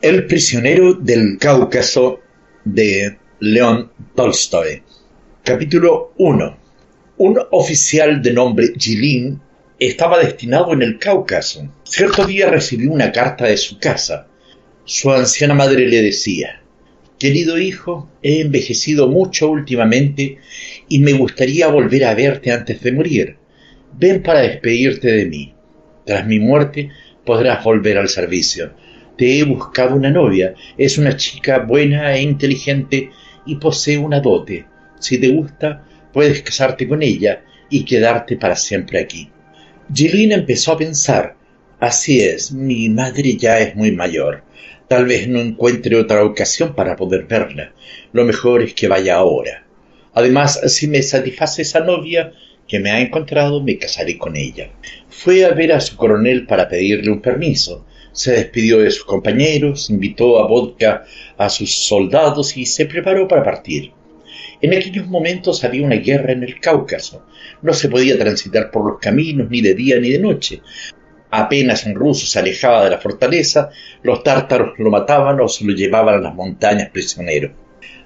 El prisionero del Cáucaso de León Tolstoy. Capítulo 1. Un oficial de nombre Jilin estaba destinado en el Cáucaso. Cierto día recibió una carta de su casa. Su anciana madre le decía: «Querido hijo, he envejecido mucho últimamente y me gustaría volver a verte antes de morir. Ven para despedirte de mí. Tras mi muerte podrás volver al servicio. Te he buscado una novia. Es una chica buena e inteligente y posee una dote. Si te gusta, puedes casarte con ella y quedarte para siempre aquí». Jilin empezó a pensar: así es, mi madre ya es muy mayor. Tal vez no encuentre otra ocasión para poder verla. Lo mejor es que vaya ahora. Además, si me satisface esa novia que me ha encontrado, me casaré con ella. Fue a ver a su coronel para pedirle un permiso. Se despidió de sus compañeros, invitó a vodka a sus soldados y se preparó para partir. En aquellos momentos había una guerra en el Cáucaso. No se podía transitar por los caminos ni de día ni de noche. Apenas un ruso se alejaba de la fortaleza, los tártaros lo mataban o se lo llevaban a las montañas prisionero.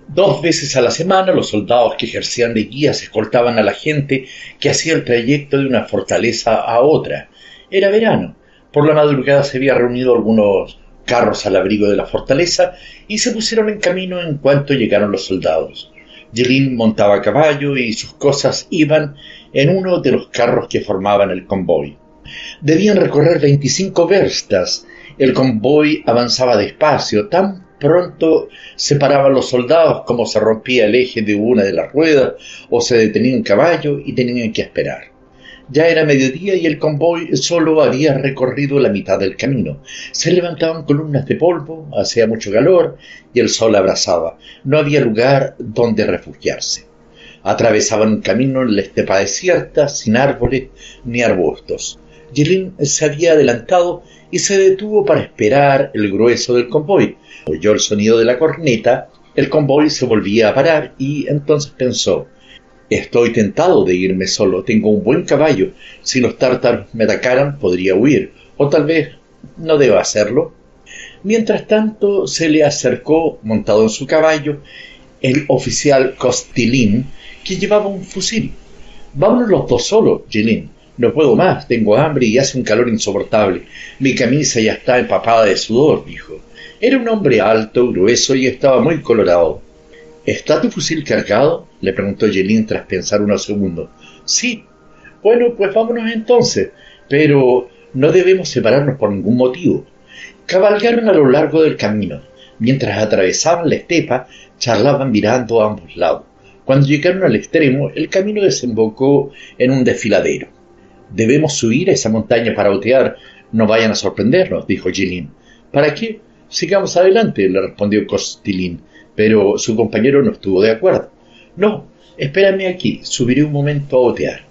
2 veces a la semana los soldados que ejercían de guías escoltaban a la gente que hacía el trayecto de una fortaleza a otra. Era verano. Por la madrugada se habían reunido algunos carros al abrigo de la fortaleza y se pusieron en camino en cuanto llegaron los soldados. Jilin montaba a caballo y sus cosas iban en uno de los carros que formaban el convoy. Debían recorrer 25 verstas. El convoy avanzaba despacio. Tan pronto se paraban los soldados como se rompía el eje de una de las ruedas o se detenía un caballo y tenían que esperar. Ya era mediodía y el convoy solo había recorrido la mitad del camino. Se levantaban columnas de polvo, hacía mucho calor y el sol abrasaba. No había lugar donde refugiarse. Atravesaban un camino en la estepa desierta, sin árboles ni arbustos. Jilin se había adelantado y se detuvo para esperar el grueso del convoy. Oyó el sonido de la corneta, el convoy se volvía a parar y entonces pensó: «Estoy tentado de irme solo, tengo un buen caballo. Si los tártaros me atacaran, podría huir, o tal vez no deba hacerlo». Mientras tanto, se le acercó, montado en su caballo, el oficial Kostilin, que llevaba un fusil. «Vámonos los dos solos, Jilin. No puedo más, tengo hambre y hace un calor insoportable. Mi camisa ya está empapada de sudor», dijo. Era un hombre alto, grueso y estaba muy colorado. «¿Está tu fusil cargado?», le preguntó Jilin tras pensar unos segundos. «Sí». «Bueno, pues vámonos entonces, pero no debemos separarnos por ningún motivo». Cabalgaron a lo largo del camino. Mientras atravesaban la estepa, charlaban mirando a ambos lados. Cuando llegaron al extremo, el camino desembocó en un desfiladero. «Debemos subir a esa montaña para otear. No vayan a sorprendernos», dijo Jilin. «¿Para qué? Sigamos adelante», le respondió Kostilin. Pero su compañero no estuvo de acuerdo. «No, espérame aquí, subiré un momento a otear».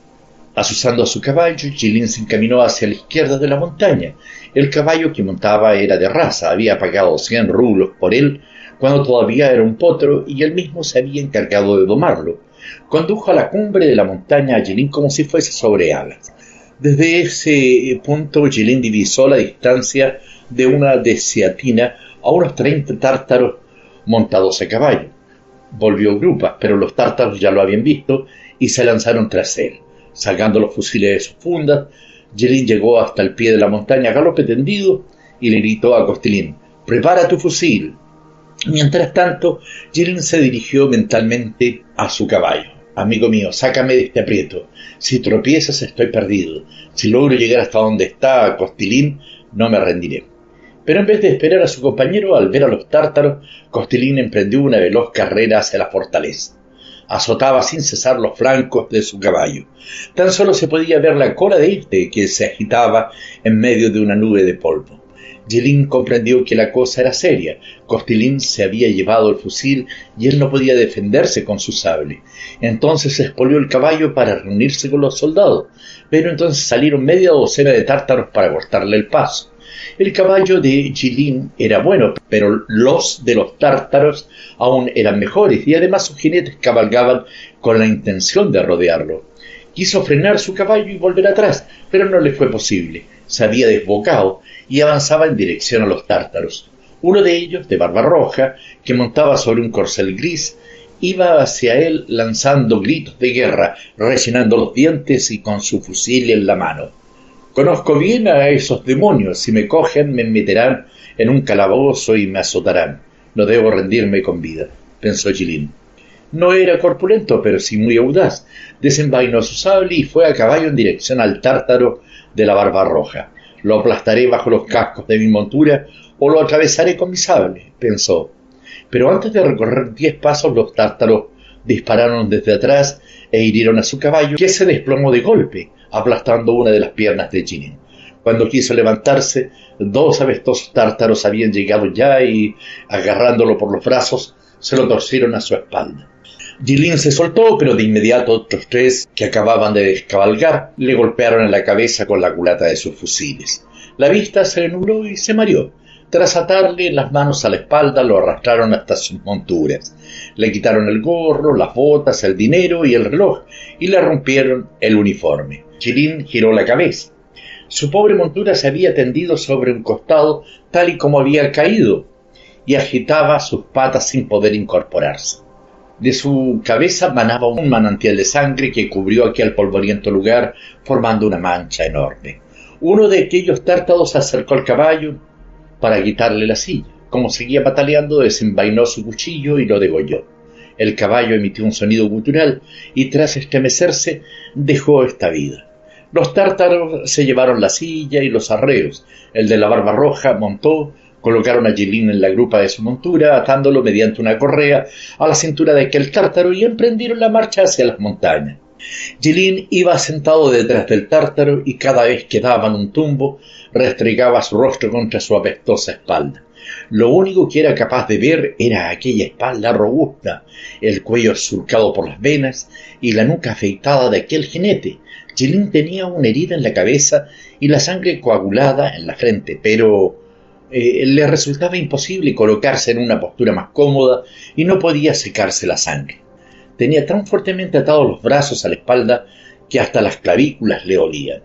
Asusando a su caballo, Jilin se encaminó hacia la izquierda de la montaña. El caballo que montaba era de raza, había pagado 100 rublos por él cuando todavía era un potro y él mismo se había encargado de domarlo. Condujo a la cumbre de la montaña a Jilin como si fuese sobre alas. Desde ese punto Jilin divisó la distancia de una desciatina a unos 30 tártaros montados a caballo. Volvió grupas, pero los tártaros ya lo habían visto y se lanzaron tras él. Sacando los fusiles de sus fundas, Jilin llegó hasta el pie de la montaña a galope tendido y le gritó a Kostilin: «¡Prepara tu fusil!». Mientras tanto, Jilin se dirigió mentalmente a su caballo. «Amigo mío, sácame de este aprieto. Si tropiezas, estoy perdido. Si logro llegar hasta donde está Kostilin, no me rendiré». Pero en vez de esperar a su compañero, al ver a los tártaros, Kostilin emprendió una veloz carrera hacia la fortaleza. Azotaba sin cesar los flancos de su caballo. Tan solo se podía ver la cola de este, que se agitaba en medio de una nube de polvo. Jilin comprendió que la cosa era seria. Kostilin se había llevado el fusil y él no podía defenderse con su sable. Entonces espolió el caballo para reunirse con los soldados, pero entonces salieron media docena de tártaros para cortarle el paso. El caballo de Jilin era bueno, pero los de los tártaros aún eran mejores y además sus jinetes cabalgaban con la intención de rodearlo. Quiso frenar su caballo y volver atrás, pero no le fue posible. Se había desbocado y avanzaba en dirección a los tártaros. Uno de ellos, de barba roja, que montaba sobre un corcel gris, iba hacia él lanzando gritos de guerra, rechinando los dientes y con su fusil en la mano. «Conozco bien a esos demonios. Si me cogen, me meterán en un calabozo y me azotarán. No debo rendirme con vida», pensó Jilin. No era corpulento, pero sí muy audaz. Desenvainó su sable y fue a caballo en dirección al tártaro de la barba roja. «Lo aplastaré bajo los cascos de mi montura o lo atravesaré con mi sable», pensó. Pero antes de recorrer 10 pasos, los tártaros dispararon desde atrás e hirieron a su caballo, que se desplomó de golpe, aplastando una de las piernas de Jilin. Cuando quiso levantarse, 2 apestosos tártaros habían llegado ya y, agarrándolo por los brazos, se lo torcieron a su espalda. Jilin se soltó, pero de inmediato otros 3, que acababan de descabalgar, le golpearon en la cabeza con la culata de sus fusiles. La vista se le nubló y se mareó. Tras atarle las manos a la espalda, lo arrastraron hasta sus monturas. Le quitaron el gorro, las botas, el dinero y el reloj, y le rompieron el uniforme. Jilin giró la cabeza. Su pobre montura se había tendido sobre un costado tal y como había caído, y agitaba sus patas sin poder incorporarse. De su cabeza manaba un manantial de sangre que cubrió aquel polvoriento lugar, formando una mancha enorme. Uno de aquellos tártaros se acercó al caballo para quitarle la silla. Como seguía pataleando, desenvainó su cuchillo y lo degolló. El caballo emitió un sonido gutural y, tras estremecerse, dejó esta vida. Los tártaros se llevaron la silla y los arreos. El de la barba roja montó, colocaron a Jilin en la grupa de su montura, atándolo mediante una correa a la cintura de aquel tártaro, y emprendieron la marcha hacia las montañas. Jilin iba sentado detrás del tártaro y cada vez que daban un tumbo, restregaba su rostro contra su apestosa espalda. Lo único que era capaz de ver era aquella espalda robusta, el cuello surcado por las venas y la nuca afeitada de aquel jinete. Jilin tenía una herida en la cabeza y la sangre coagulada en la frente, pero le resultaba imposible colocarse en una postura más cómoda y no podía secarse la sangre. Tenía tan fuertemente atados los brazos a la espalda que hasta las clavículas le olían.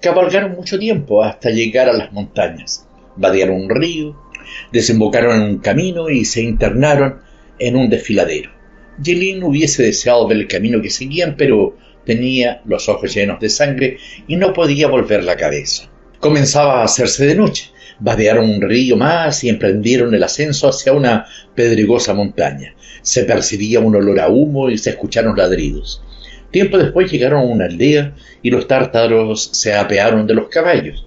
Cabalgaron mucho tiempo hasta llegar a las montañas. Vadearon un río, desembocaron en un camino y se internaron en un desfiladero. Jilin hubiese deseado ver el camino que seguían, pero tenía los ojos llenos de sangre y no podía volver la cabeza. Comenzaba a hacerse de noche. Vadearon un río más y emprendieron el ascenso hacia una pedregosa montaña. Se percibía un olor a humo y se escucharon ladridos. Tiempo después llegaron a una aldea y los tártaros se apearon de los caballos.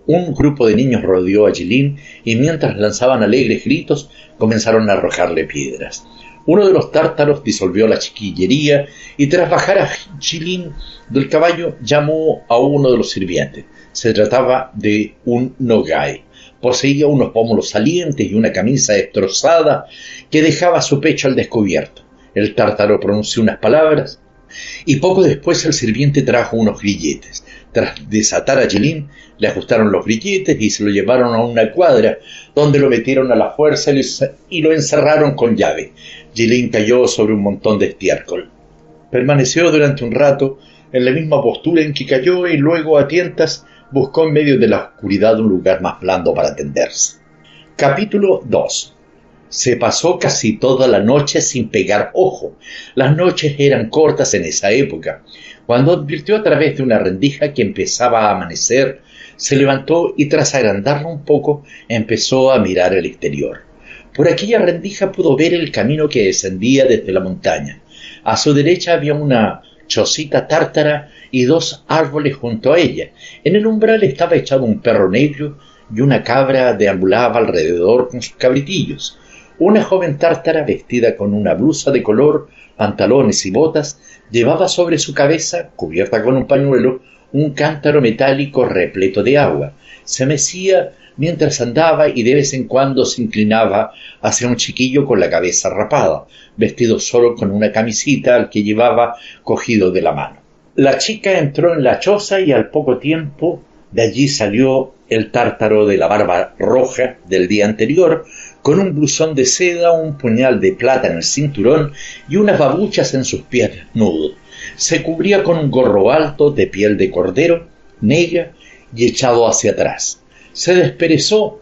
Un grupo de niños rodeó a Jilin y mientras lanzaban alegres gritos comenzaron a arrojarle piedras. Uno de los tártaros disolvió la chiquillería y tras bajar a Jilin del caballo llamó a uno de los sirvientes. Se trataba de un Nogai. Poseía unos pómulos salientes y una camisa destrozada que dejaba su pecho al descubierto. El tártaro pronunció unas palabras y poco después el sirviente trajo unos grilletes. Tras desatar a Jilin, le ajustaron los grilletes y se lo llevaron a una cuadra, donde lo metieron a la fuerza y lo encerraron con llave. Jilin cayó sobre un montón de estiércol. Permaneció durante un rato en la misma postura en que cayó y luego, a tientas, buscó en medio de la oscuridad un lugar más blando para tenderse. Capítulo 2. Se pasó casi toda la noche sin pegar ojo. Las noches eran cortas en esa época. Cuando advirtió a través de una rendija que empezaba a amanecer, se levantó y tras agrandarla un poco, empezó a mirar el exterior. Por aquella rendija pudo ver el camino que descendía desde la montaña. A su derecha había una chocita tártara y 2 árboles junto a ella. En el umbral estaba echado un perro negro y una cabra deambulaba alrededor con sus cabritillos. Una joven tártara vestida con una blusa de color, pantalones y botas, llevaba sobre su cabeza, cubierta con un pañuelo, un cántaro metálico repleto de agua. Se mecía mientras andaba y de vez en cuando se inclinaba hacia un chiquillo con la cabeza rapada, vestido solo con una camisita al que llevaba cogido de la mano. La chica entró en la choza y al poco tiempo de allí salió el tártaro de la barba roja del día anterior, con un blusón de seda, un puñal de plata en el cinturón y unas babuchas en sus pies desnudos. Se cubría con un gorro alto de piel de cordero, negra y echado hacia atrás. Se desperezó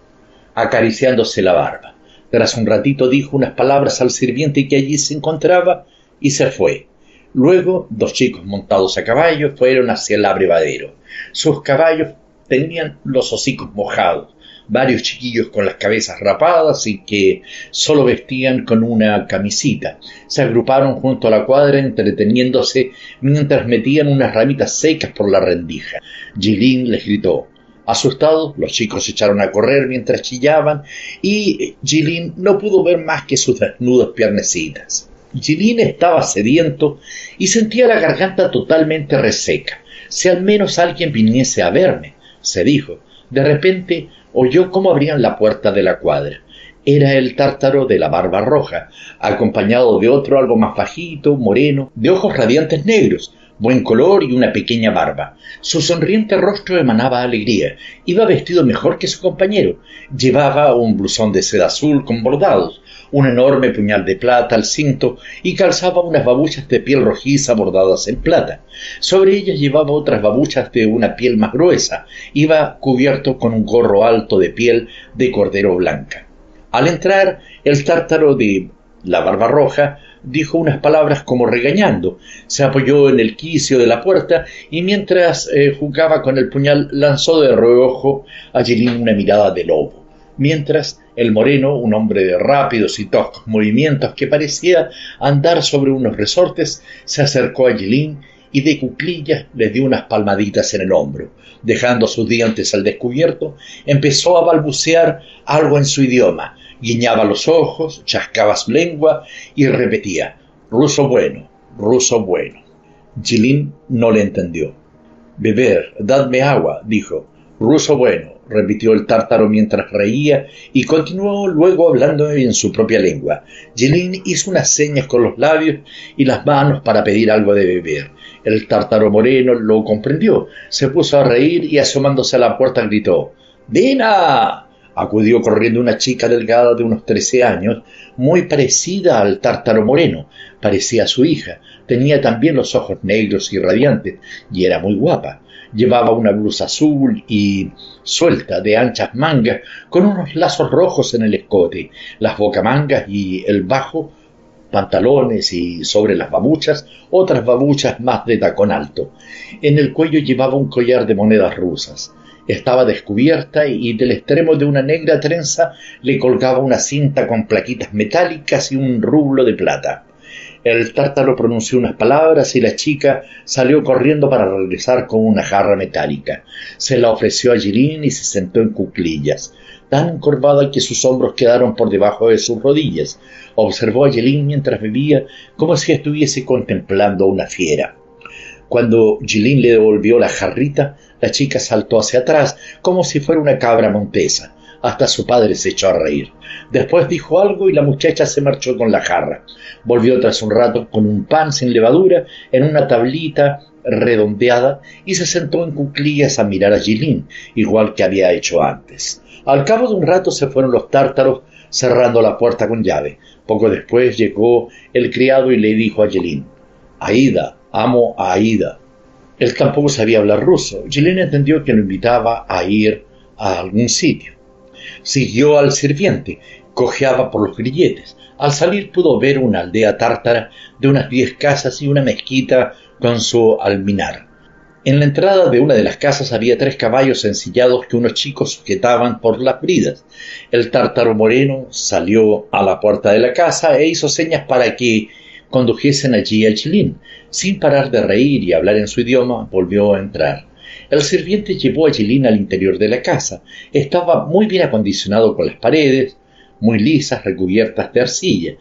acariciándose la barba. Tras un ratito dijo unas palabras al sirviente que allí se encontraba y se fue. Luego, dos chicos montados a caballo fueron hacia el abrevadero. Sus caballos tenían los hocicos mojados, varios chiquillos con las cabezas rapadas y que solo vestían con una camisita. Se agruparon junto a la cuadra entreteniéndose mientras metían unas ramitas secas por la rendija. Jilin les gritó. Asustados, los chicos se echaron a correr mientras chillaban y Jilin no pudo ver más que sus desnudas piernecitas. Jilin estaba sediento y sentía la garganta totalmente reseca. Si al menos alguien viniese a verme, se dijo. De repente oyó cómo abrían la puerta de la cuadra. Era el tártaro de la barba roja, acompañado de otro algo más bajito, moreno, de ojos radiantes negros, buen color y una pequeña barba. Su sonriente rostro emanaba alegría. Iba vestido mejor que su compañero. Llevaba un blusón de seda azul con bordados, un enorme puñal de plata al cinto y calzaba unas babuchas de piel rojiza bordadas en plata. Sobre ellas llevaba otras babuchas de una piel más gruesa. Iba cubierto con un gorro alto de piel de cordero blanca. Al entrar, el tártaro de la barba roja dijo unas palabras como regañando. Se apoyó en el quicio de la puerta y mientras jugaba con el puñal lanzó de reojo a Jilin una mirada de lobo. Mientras el moreno, un hombre de rápidos y toscos movimientos que parecía andar sobre unos resortes, se acercó a Jilin y de cuclillas le dio unas palmaditas en el hombro. Dejando sus dientes al descubierto, empezó a balbucear algo en su idioma. Guiñaba los ojos, chascaba su lengua y repetía, ruso bueno, ruso bueno. Jilin no le entendió. Beber, dadme agua, dijo. Ruso bueno, repitió el tártaro mientras reía y continuó luego hablando en su propia lengua. Jilin hizo unas señas con los labios y las manos para pedir algo de beber. El tártaro moreno lo comprendió, se puso a reír y asomándose a la puerta gritó, ¡Dina! Acudió corriendo una chica delgada de unos 13 años, muy parecida al tártaro moreno. Parecía su hija, tenía también los ojos negros y radiantes, y era muy guapa. Llevaba una blusa azul y suelta de anchas mangas, con unos lazos rojos en el escote, las bocamangas y el bajo, pantalones y sobre las babuchas, otras babuchas más de tacón alto. En el cuello llevaba un collar de monedas rusas. Estaba descubierta y del extremo de una negra trenza le colgaba una cinta con plaquitas metálicas y un rublo de plata. El tártaro pronunció unas palabras y la chica salió corriendo para regresar con una jarra metálica. Se la ofreció a Jilin y se sentó en cuclillas, tan encorvada que sus hombros quedaron por debajo de sus rodillas. Observó a Jilin mientras bebía como si estuviese contemplando a una fiera. Cuando Jilin le devolvió la jarrita, la chica saltó hacia atrás como si fuera una cabra montesa. Hasta su padre se echó a reír. Después dijo algo y la muchacha se marchó con la jarra. Volvió tras un rato con un pan sin levadura en una tablita redondeada y se sentó en cuclillas a mirar a Jilin, igual que había hecho antes. Al cabo de un rato se fueron los tártaros cerrando la puerta con llave. Poco después llegó el criado y le dijo a Jilin, Aida, amo a Aida. Él tampoco sabía hablar ruso. Jilin entendió que lo invitaba a ir a algún sitio. Siguió al sirviente, cojeaba por los grilletes. Al salir pudo ver una aldea tártara de unas 10 casas y una mezquita con su alminar. En la entrada de una de las casas había 3 caballos ensillados que unos chicos sujetaban por las bridas. El tártaro moreno salió a la puerta de la casa e hizo señas para que condujesen allí a Jilin. Sin parar de reír y hablar en su idioma, volvió a entrar. El sirviente llevó a Jilin al interior de la casa. Estaba muy bien acondicionado con las paredes, muy lisas, recubiertas de arcilla.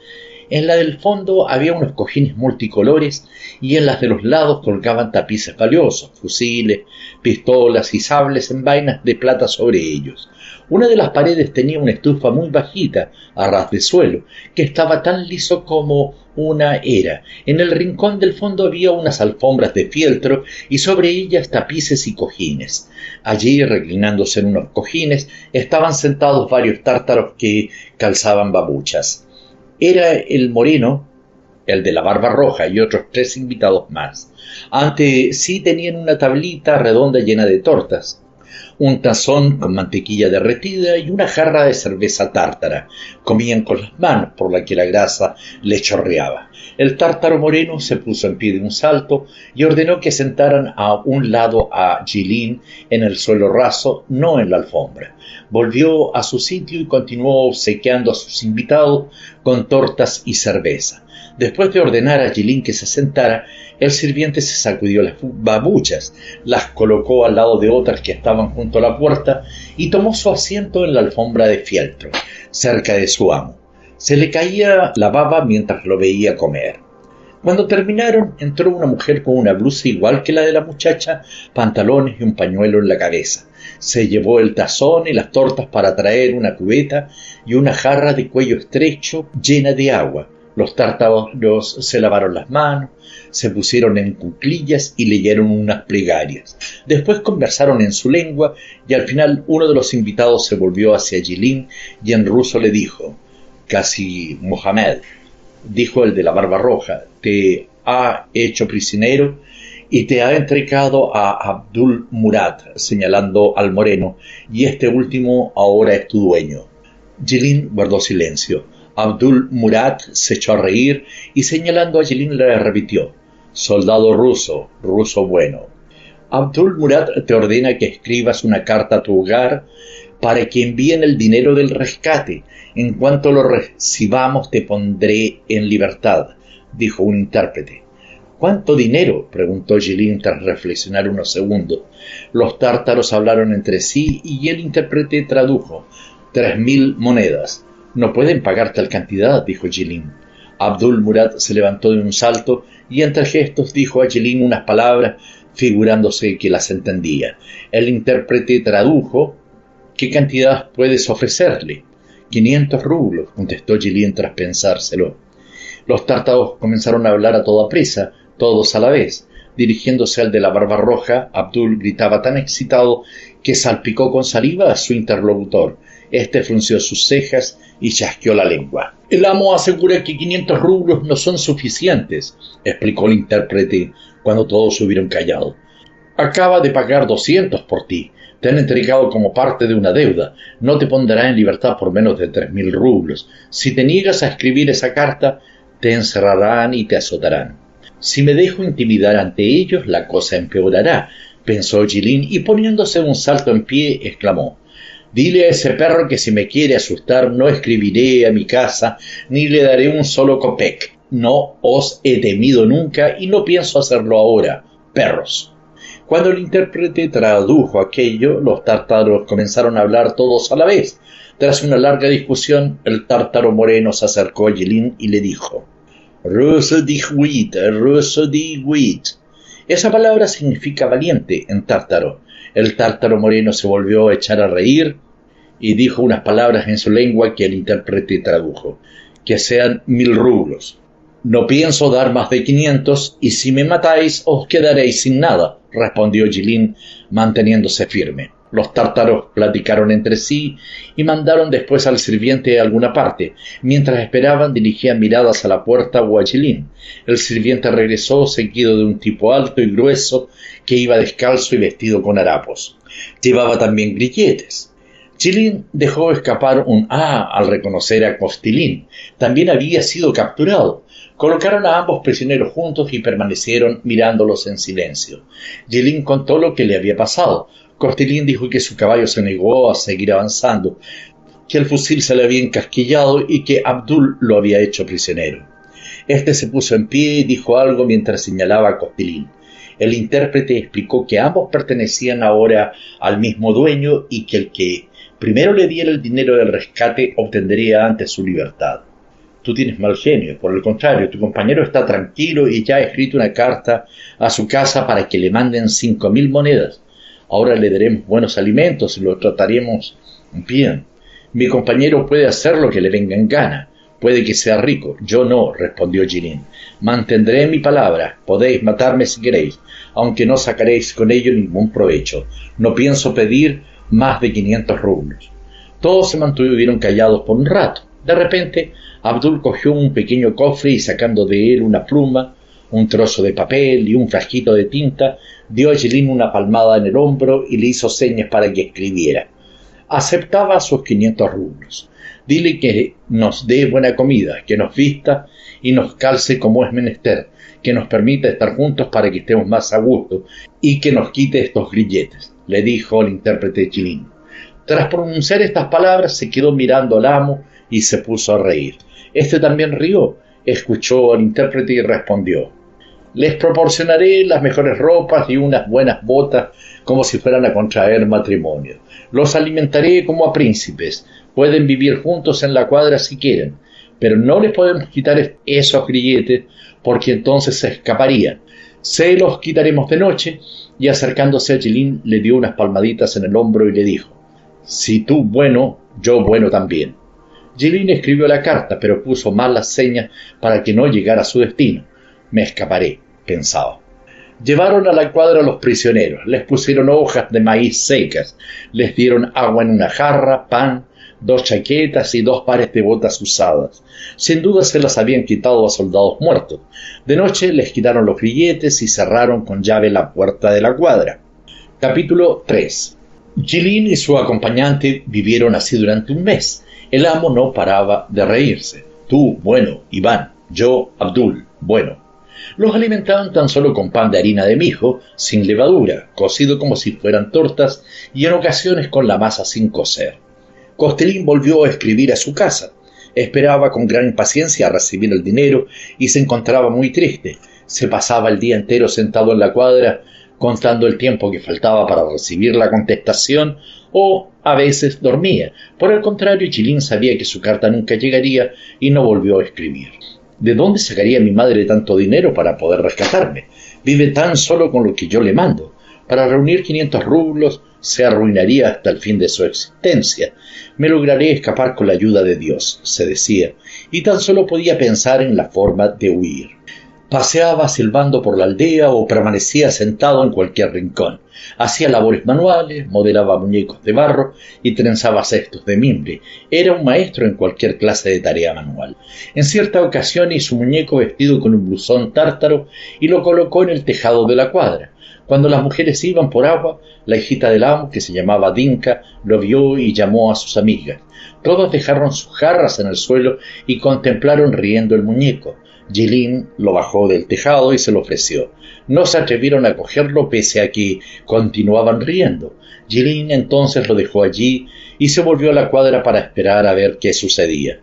En la del fondo había unos cojines multicolores y en las de los lados colgaban tapices valiosos, fusiles, pistolas y sables en vainas de plata sobre ellos. Una de las paredes tenía una estufa muy bajita, a ras de suelo, que estaba tan liso como una era. En el rincón del fondo había unas alfombras de fieltro y sobre ellas tapices y cojines. Allí, reclinándose en unos cojines, estaban sentados varios tártaros que calzaban babuchas. Era el moreno, el de la barba roja y otros 3 invitados más. Ante sí tenían una tablita redonda llena de tortas. un tazón con mantequilla derretida y una jarra de cerveza tártara. Comían con las manos, por la que la grasa le chorreaba. El tártaro moreno se puso en pie de un salto y ordenó que sentaran a un lado a Jilin en el suelo raso, no en la alfombra. Volvió a su sitio y continuó obsequiando a sus invitados con tortas y cerveza. Después de ordenar a Jilin que se sentara, el sirviente se sacudió las babuchas, las colocó al lado de otras que estaban junto a la puerta y tomó su asiento en la alfombra de fieltro, cerca de su amo. Se le caía la baba mientras lo veía comer. Cuando terminaron, entró una mujer con una blusa igual que la de la muchacha, pantalones y un pañuelo en la cabeza. Se llevó el tazón y las tortas para traer una cubeta y una jarra de cuello estrecho llena de agua. Los tártaros se lavaron las manos, se pusieron en cuclillas y leyeron unas plegarias. Después conversaron en su lengua y al final uno de los invitados se volvió hacia Jilin y en ruso le dijo: «Casi Mohamed», dijo el de la barba roja, «te ha hecho prisionero y te ha entregado a Abdul Murad», señalando al moreno, «y este último ahora es tu dueño». Jilin guardó silencio. Abdul Murad se echó a reír y señalando a Jilin le repitió: «Soldado ruso, ruso bueno. Abdul Murad te ordena que escribas una carta a tu hogar para que envíen el dinero del rescate. En cuanto lo recibamos te pondré en libertad», dijo un intérprete. «¿Cuánto dinero?», preguntó Jilin tras reflexionar unos segundos. Los tártaros hablaron entre sí y el intérprete tradujo: 3.000 monedas. «No pueden pagar tal cantidad», dijo Jilin. Abdul Murad se levantó de un salto y entre gestos dijo a Jilin unas palabras, figurándose que las entendía. El intérprete tradujo: «¿Qué cantidad puedes ofrecerle?». 500 rublos, contestó Jilin tras pensárselo. Los tártaros comenzaron a hablar a toda prisa, todos a la vez. Dirigiéndose al de la barba roja, Abdul gritaba tan excitado que salpicó con saliva a su interlocutor. Este frunció sus cejas y chasqueó la lengua. «El amo asegura que 500 rublos no son suficientes», explicó el intérprete cuando todos hubieron callado. «Acaba de pagar 200 por ti. Te han entregado como parte de una deuda. No te pondrá en libertad por menos de 3.000 rublos. Si te niegas a escribir esa carta, te encerrarán y te azotarán». «Si me dejo intimidar ante ellos, la cosa empeorará», pensó Jilin y poniéndose un salto en pie, exclamó: «Dile a ese perro que si me quiere asustar no escribiré a mi casa ni le daré un solo copec. No os he temido nunca y no pienso hacerlo ahora, perros». Cuando el intérprete tradujo aquello, los tártaros comenzaron a hablar todos a la vez. Tras una larga discusión, el tártaro moreno se acercó a Jilin y le dijo: «Ruso diguit, ruso diguit». Esa palabra significa valiente en tártaro. El tártaro moreno se volvió a echar a reír y dijo unas palabras en su lengua que el intérprete tradujo: «Que sean 1.000 rublos». «No pienso dar más de 500 y si me matáis os quedaréis sin nada», respondió Jilin manteniéndose firme. Los tártaros platicaron entre sí y mandaron después al sirviente a alguna parte. Mientras esperaban, dirigían miradas a la puerta o a Jilin. El sirviente regresó seguido de un tipo alto y grueso que iba descalzo y vestido con harapos. Llevaba también grilletes. Jilin dejó escapar un «ah» al reconocer a Costilín. También había sido capturado. Colocaron a ambos prisioneros juntos y permanecieron mirándolos en silencio. Jilin contó lo que le había pasado. Costilín dijo que su caballo se negó a seguir avanzando, que el fusil se le había encasquillado y que Abdul lo había hecho prisionero. Este se puso en pie y dijo algo mientras señalaba a Costilín. El intérprete explicó que ambos pertenecían ahora al mismo dueño y que el que primero le diera el dinero del rescate obtendría antes su libertad. «Tú tienes mal genio, por el contrario, tu compañero está tranquilo y ya ha escrito una carta a su casa para que le manden 5.000 monedas. Ahora le daremos buenos alimentos y lo trataremos bien. Mi compañero puede hacer lo que le venga en gana. Puede que sea rico, yo no», respondió Jilin. «Mantendré mi palabra. Podéis matarme si queréis, aunque no sacaréis con ello ningún provecho. No pienso pedir más de 500 rublos». Todos se mantuvieron callados por un rato. De repente, Abdul cogió un pequeño cofre y sacando de él una pluma, un trozo de papel y un frasquito de tinta, dio a Jilin una palmada en el hombro y le hizo señas para que escribiera. Aceptaba sus 500 rublos. Dile que nos dé buena comida, que nos vista y nos calce como es menester, que nos permita estar juntos para que estemos más a gusto y que nos quite estos grilletes, le dijo el intérprete Jilin. Tras pronunciar estas palabras se quedó mirando al amo y se puso a reír. Este también rió, escuchó al intérprete y respondió: les proporcionaré las mejores ropas y unas buenas botas como si fueran a contraer matrimonio. Los alimentaré como a príncipes. Pueden vivir juntos en la cuadra si quieren, pero no les podemos quitar esos grilletes porque entonces se escaparían. Se los quitaremos de noche. Y acercándose a Jilin le dio unas palmaditas en el hombro y le dijo: si tú bueno, yo bueno también. Jilin escribió la carta, pero puso mal las señas para que no llegara a su destino. Me escaparé, pensaba. Llevaron a la cuadra a los prisioneros, les pusieron hojas de maíz secas, les dieron agua en una jarra, pan, 2 chaquetas y 2 pares de botas usadas. Sin duda se las habían quitado a soldados muertos. De noche les quitaron los grilletes y cerraron con llave la puerta de la cuadra. Capítulo 3. Jilin y su acompañante vivieron así durante un mes. El amo no paraba de reírse. Tú, bueno, Iván; yo, Abdul, bueno. Los alimentaban tan solo con pan de harina de mijo, sin levadura, cocido como si fueran tortas, y en ocasiones con la masa sin cocer. Costelín volvió a escribir a su casa. Esperaba con gran impaciencia a recibir el dinero y se encontraba muy triste. Se pasaba el día entero sentado en la cuadra, contando el tiempo que faltaba para recibir la contestación, o a veces dormía. Por el contrario, Jilin sabía que su carta nunca llegaría y no volvió a escribir. ¿De dónde sacaría mi madre tanto dinero para poder rescatarme? Vive tan solo con lo que yo le mando. Para reunir 500 rublos se arruinaría hasta el fin de su existencia. Me lograré escapar con la ayuda de Dios, se decía, y tan solo podía pensar en la forma de huir. Paseaba silbando por la aldea o permanecía sentado en cualquier rincón. Hacía labores manuales, modelaba muñecos de barro y trenzaba cestos de mimbre. Era un maestro en cualquier clase de tarea manual. En cierta ocasión hizo un muñeco vestido con un blusón tártaro y lo colocó en el tejado de la cuadra. Cuando las mujeres iban por agua, la hijita del amo, que se llamaba Dinka, lo vio y llamó a sus amigas. Todos dejaron sus jarras en el suelo y contemplaron riendo el muñeco. Jilin lo bajó del tejado y se lo ofreció. No se atrevieron a cogerlo pese a que continuaban riendo. Jilin entonces lo dejó allí y se volvió a la cuadra para esperar a ver qué sucedía.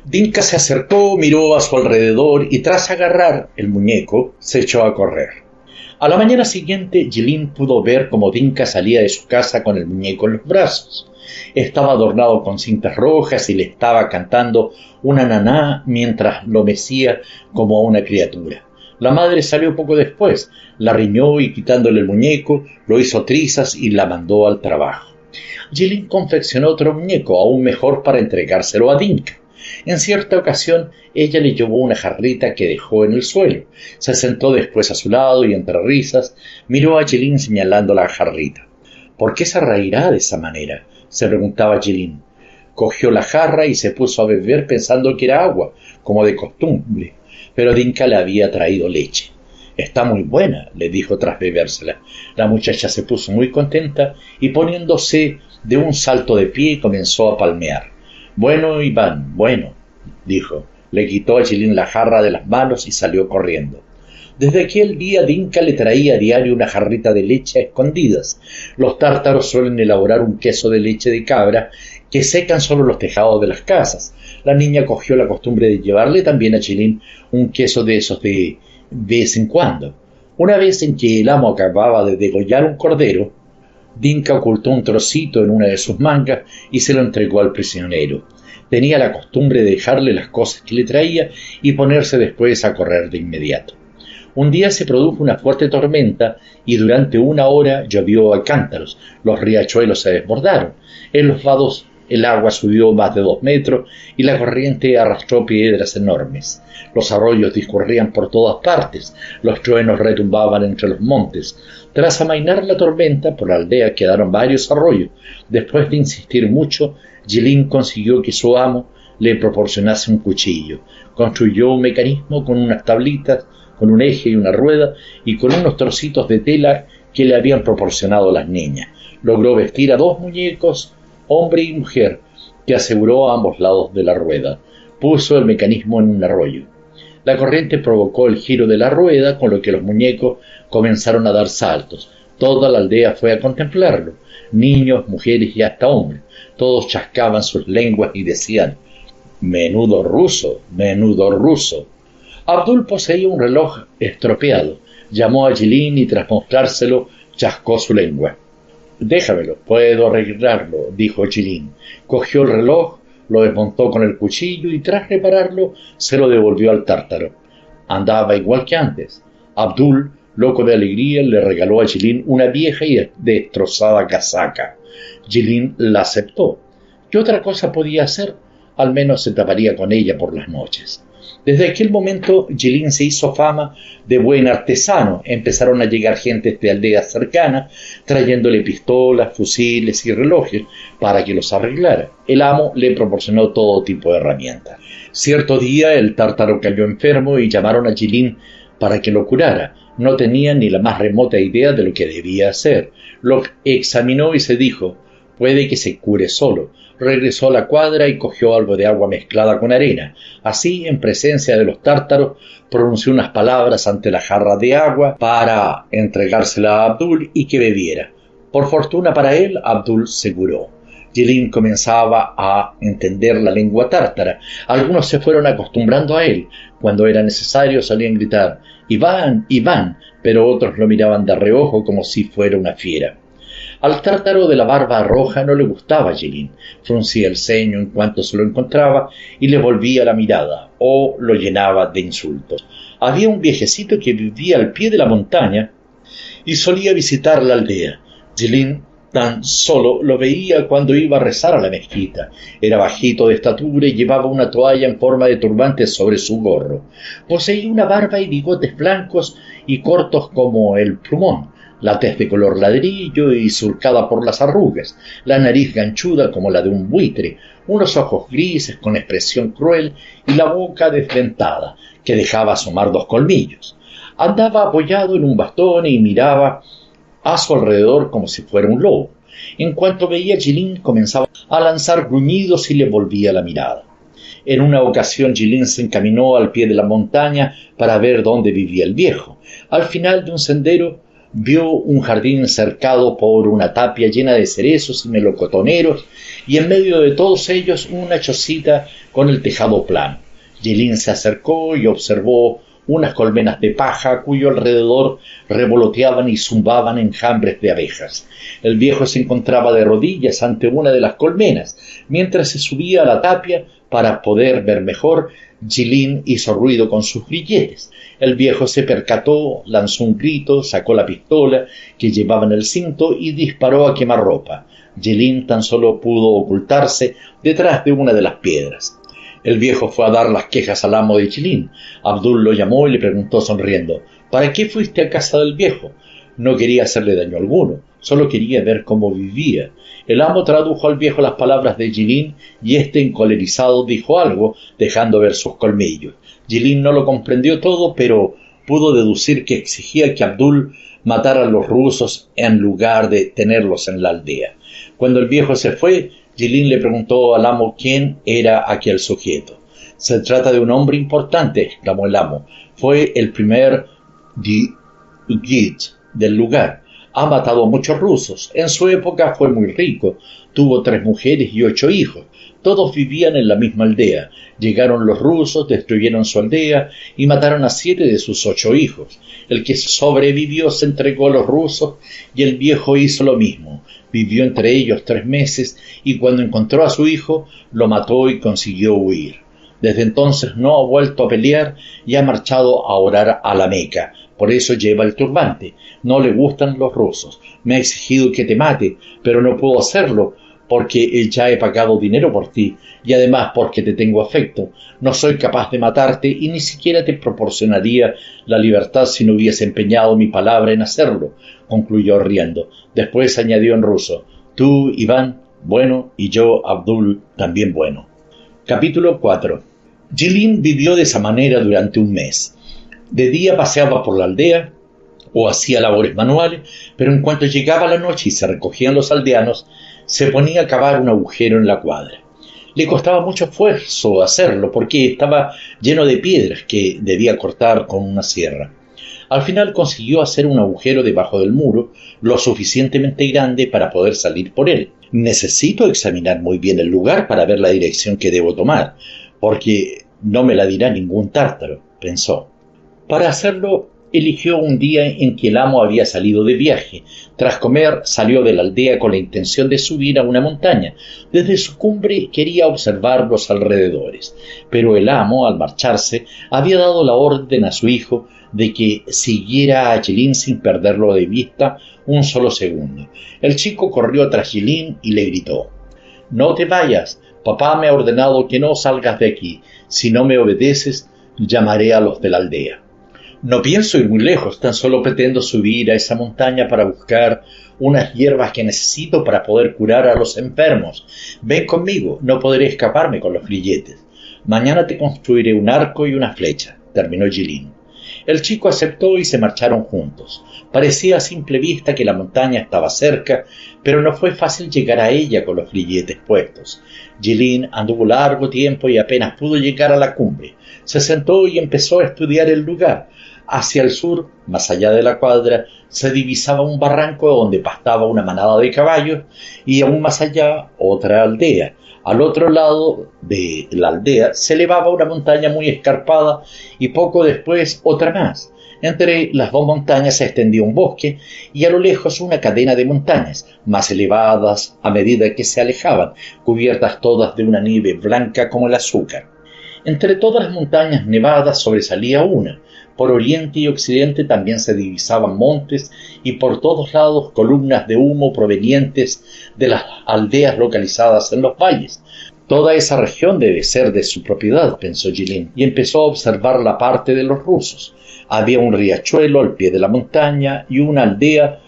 Dinka se acercó, miró a su alrededor y tras agarrar el muñeco se echó a correr. A la mañana siguiente Jilin pudo ver cómo Dinka salía de su casa con el muñeco en los brazos. Estaba adornado con cintas rojas y le estaba cantando una naná mientras lo mecía como a una criatura. La madre salió poco después, la riñó y quitándole el muñeco, lo hizo trizas y la mandó al trabajo. Jilin confeccionó otro muñeco, aún mejor, para entregárselo a Dinka. En cierta ocasión, ella le llevó una jarrita que dejó en el suelo. Se sentó después a su lado y, entre risas, miró a Jilin señalando la jarrita. ¿Por qué se reirá de esa manera?, se preguntaba Jilin. Cogió la jarra y se puso a beber pensando que era agua, como de costumbre, pero Dinka le había traído leche. Está muy buena, le dijo tras bebérsela. La muchacha se puso muy contenta y poniéndose de un salto de pie comenzó a palmear. Bueno, Iván, bueno, dijo. Le quitó a Jilin la jarra de las manos y salió corriendo. Desde aquel día Dinka le traía a diario una jarrita de leche a escondidas. Los tártaros suelen elaborar un queso de leche de cabra que secan solo los tejados de las casas. La niña cogió la costumbre de llevarle también a Jilin un queso de esos de vez en cuando. Una vez en que el amo acababa de degollar un cordero, Dinka ocultó un trocito en una de sus mangas y se lo entregó al prisionero. Tenía la costumbre de dejarle las cosas que le traía y ponerse después a correr de inmediato. Un día se produjo una fuerte tormenta y durante 1 hora llovió a cántaros. Los riachuelos se desbordaron. En los vados el agua subió más de 2 metros y la corriente arrastró piedras enormes. Los arroyos discurrían por todas partes. Los truenos retumbaban entre los montes. Tras amainar la tormenta, por la aldea quedaron varios arroyos. Después de insistir mucho, Jilin consiguió que su amo le proporcionase un cuchillo. Construyó un mecanismo con unas tablitas con un eje y una rueda y con unos trocitos de tela que le habían proporcionado las niñas. Logró vestir a 2 muñecos, hombre y mujer, que aseguró a ambos lados de la rueda. Puso el mecanismo en un arroyo. La corriente provocó el giro de la rueda, con lo que los muñecos comenzaron a dar saltos. Toda la aldea fue a contemplarlo. Niños, mujeres y hasta hombres. Todos chascaban sus lenguas y decían: «Menudo ruso, menudo ruso». Abdul poseía un reloj estropeado. Llamó a Jilin y tras mostrárselo, chascó su lengua. «Déjamelo, puedo arreglarlo», dijo Jilin. Cogió el reloj, lo desmontó con el cuchillo y tras repararlo, se lo devolvió al tártaro. Andaba igual que antes. Abdul, loco de alegría, le regaló a Jilin una vieja y destrozada casaca. Jilin la aceptó. ¿Qué otra cosa podía hacer? Al menos se taparía con ella por las noches. Desde aquel momento, Jilin se hizo fama de buen artesano. Empezaron a llegar gentes de aldeas cercanas, trayéndole pistolas, fusiles y relojes para que los arreglara. El amo le proporcionó todo tipo de herramientas. Cierto día, el tártaro cayó enfermo y llamaron a Jilin para que lo curara. No tenía ni la más remota idea de lo que debía hacer. Lo examinó y se dijo: «Puede que se cure solo». Regresó a la cuadra y cogió algo de agua mezclada con arena. Así, en presencia de los tártaros, pronunció unas palabras ante la jarra de agua para entregársela a Abdul y que bebiera. Por fortuna para él, Abdul se curó. Jilin comenzaba a entender la lengua tártara. Algunos se fueron acostumbrando a él. Cuando era necesario salían a gritar: «Iván, Iván», pero otros lo miraban de reojo como si fuera una fiera. Al tártaro de la barba roja no le gustaba Jilin. Fruncía el ceño en cuanto se lo encontraba y le volvía la mirada o lo llenaba de insultos. Había un viejecito que vivía al pie de la montaña y solía visitar la aldea. Jilin tan solo lo veía cuando iba a rezar a la mezquita. Era bajito de estatura y llevaba una toalla en forma de turbante sobre su gorro. Poseía una barba y bigotes blancos y cortos como el plumón, la tez de color ladrillo y surcada por las arrugas, la nariz ganchuda como la de un buitre, unos ojos grises con expresión cruel y la boca desdentada, que dejaba asomar 2 colmillos. Andaba apoyado en un bastón y miraba a su alrededor como si fuera un lobo. En cuanto veía a Jilin, comenzaba a lanzar gruñidos y le volvía la mirada. En una ocasión, Jilin se encaminó al pie de la montaña para ver dónde vivía el viejo. Al final de un sendero, vio un jardín cercado por una tapia llena de cerezos y melocotoneros, y en medio de todos ellos una chocita con el tejado plano. Jilin se acercó y observó unas colmenas de paja cuyo alrededor revoloteaban y zumbaban enjambres de abejas. El viejo se encontraba de rodillas ante una de las colmenas. Mientras se subía a la tapia para poder ver mejor, Jilin hizo ruido con sus grilletes. El viejo se percató, lanzó un grito, sacó la pistola que llevaba en el cinto y disparó a quemarropa. Jilin tan solo pudo ocultarse detrás de una de las piedras. El viejo fue a dar las quejas al amo de Jilin. Abdul lo llamó y le preguntó sonriendo: «¿Para qué fuiste a casa del viejo?» No quería hacerle daño alguno, solo quería ver cómo vivía. El amo tradujo al viejo las palabras de Jilin y éste, encolerizado, dijo algo, dejando ver sus colmillos. Jilin no lo comprendió todo, pero pudo deducir que exigía que Abdul matara a los rusos en lugar de tenerlos en la aldea. Cuando el viejo se fue, Jilin le preguntó al amo quién era aquel sujeto. «Se trata de un hombre importante», exclamó el amo. «Fue el primer Git del lugar. Ha matado a muchos rusos. En su época fue muy rico. Tuvo 3 mujeres y 8 hijos. Todos vivían en la misma aldea. Llegaron los rusos, destruyeron su aldea y mataron a 7 de sus 8 hijos. El que sobrevivió se entregó a los rusos y el viejo hizo lo mismo. Vivió entre ellos 3 meses y cuando encontró a su hijo, lo mató y consiguió huir. Desde entonces no ha vuelto a pelear y ha marchado a orar a la Meca. Por eso lleva el turbante. No le gustan los rusos. Me ha exigido que te mate, pero no puedo hacerlo porque ya he pagado dinero por ti y además porque te tengo afecto. No soy capaz de matarte y ni siquiera te proporcionaría la libertad si no hubiese empeñado mi palabra en hacerlo», concluyó riendo. Después añadió en ruso: «Tú, Iván, bueno, y yo, Abdul, también bueno». Capítulo 4. Jilin vivió de esa manera durante un mes. De día paseaba por la aldea o hacía labores manuales, pero en cuanto llegaba la noche y se recogían los aldeanos, se ponía a cavar un agujero en la cuadra. Le costaba mucho esfuerzo hacerlo porque estaba lleno de piedras que debía cortar con una sierra. Al final consiguió hacer un agujero debajo del muro, lo suficientemente grande para poder salir por él. Necesito examinar muy bien el lugar para ver la dirección que debo tomar, porque no me la dirá ningún tártaro, pensó. Para hacerlo, eligió un día en que el amo había salido de viaje. Tras comer, salió de la aldea con la intención de subir a una montaña. Desde su cumbre quería observar los alrededores, pero el amo, al marcharse, había dado la orden a su hijo de que siguiera a Yelín sin perderlo de vista un solo segundo. El chico corrió tras Yelín y le gritó: «No te vayas, papá me ha ordenado que no salgas de aquí. Si no me obedeces, llamaré a los de la aldea». «No pienso ir muy lejos, tan solo pretendo subir a esa montaña para buscar unas hierbas que necesito para poder curar a los enfermos. Ven conmigo, no podré escaparme con los grilletes. Mañana te construiré un arco y una flecha», terminó Yelín. El chico aceptó y se marcharon juntos. Parecía a simple vista que la montaña estaba cerca, pero no fue fácil llegar a ella con los grilletes puestos. Yelín anduvo largo tiempo y apenas pudo llegar a la cumbre. Se sentó y empezó a estudiar el lugar. Hacia el sur, más allá de la cuadra, se divisaba un barranco donde pastaba una manada de caballos y aún más allá otra aldea. Al otro lado de la aldea se elevaba una montaña muy escarpada y poco después otra más. Entre las dos montañas se extendía un bosque y a lo lejos una cadena de montañas, más elevadas a medida que se alejaban, cubiertas todas de una nieve blanca como el azúcar. Entre todas las montañas nevadas sobresalía una. Por oriente y occidente también se divisaban montes y por todos lados columnas de humo provenientes de las aldeas localizadas en los valles. Toda esa región debe ser de su propiedad, pensó Yelín, y empezó a observar la parte de los rusos. Había un riachuelo al pie de la montaña y una aldea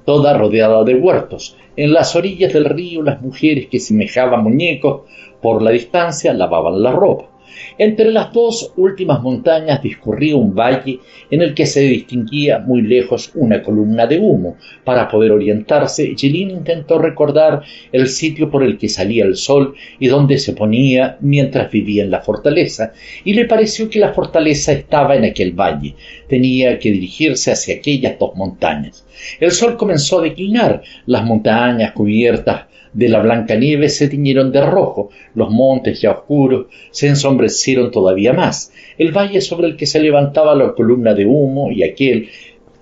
toda rodeada de huertos. En las orillas del río las mujeres que semejaban muñecos por la distancia lavaban la ropa. Entre las dos últimas montañas discurría un valle en el que se distinguía muy lejos una columna de humo. Para poder orientarse, Yelín intentó recordar el sitio por el que salía el sol y donde se ponía mientras vivía en la fortaleza, y le pareció que la fortaleza estaba en aquel valle. Tenía que dirigirse hacia aquellas dos montañas. El sol comenzó a declinar, las montañas cubiertas de la blanca nieve se tiñeron de rojo, los montes ya oscuros se ensombrecieron todavía más. El valle sobre el que se levantaba la columna de humo y aquel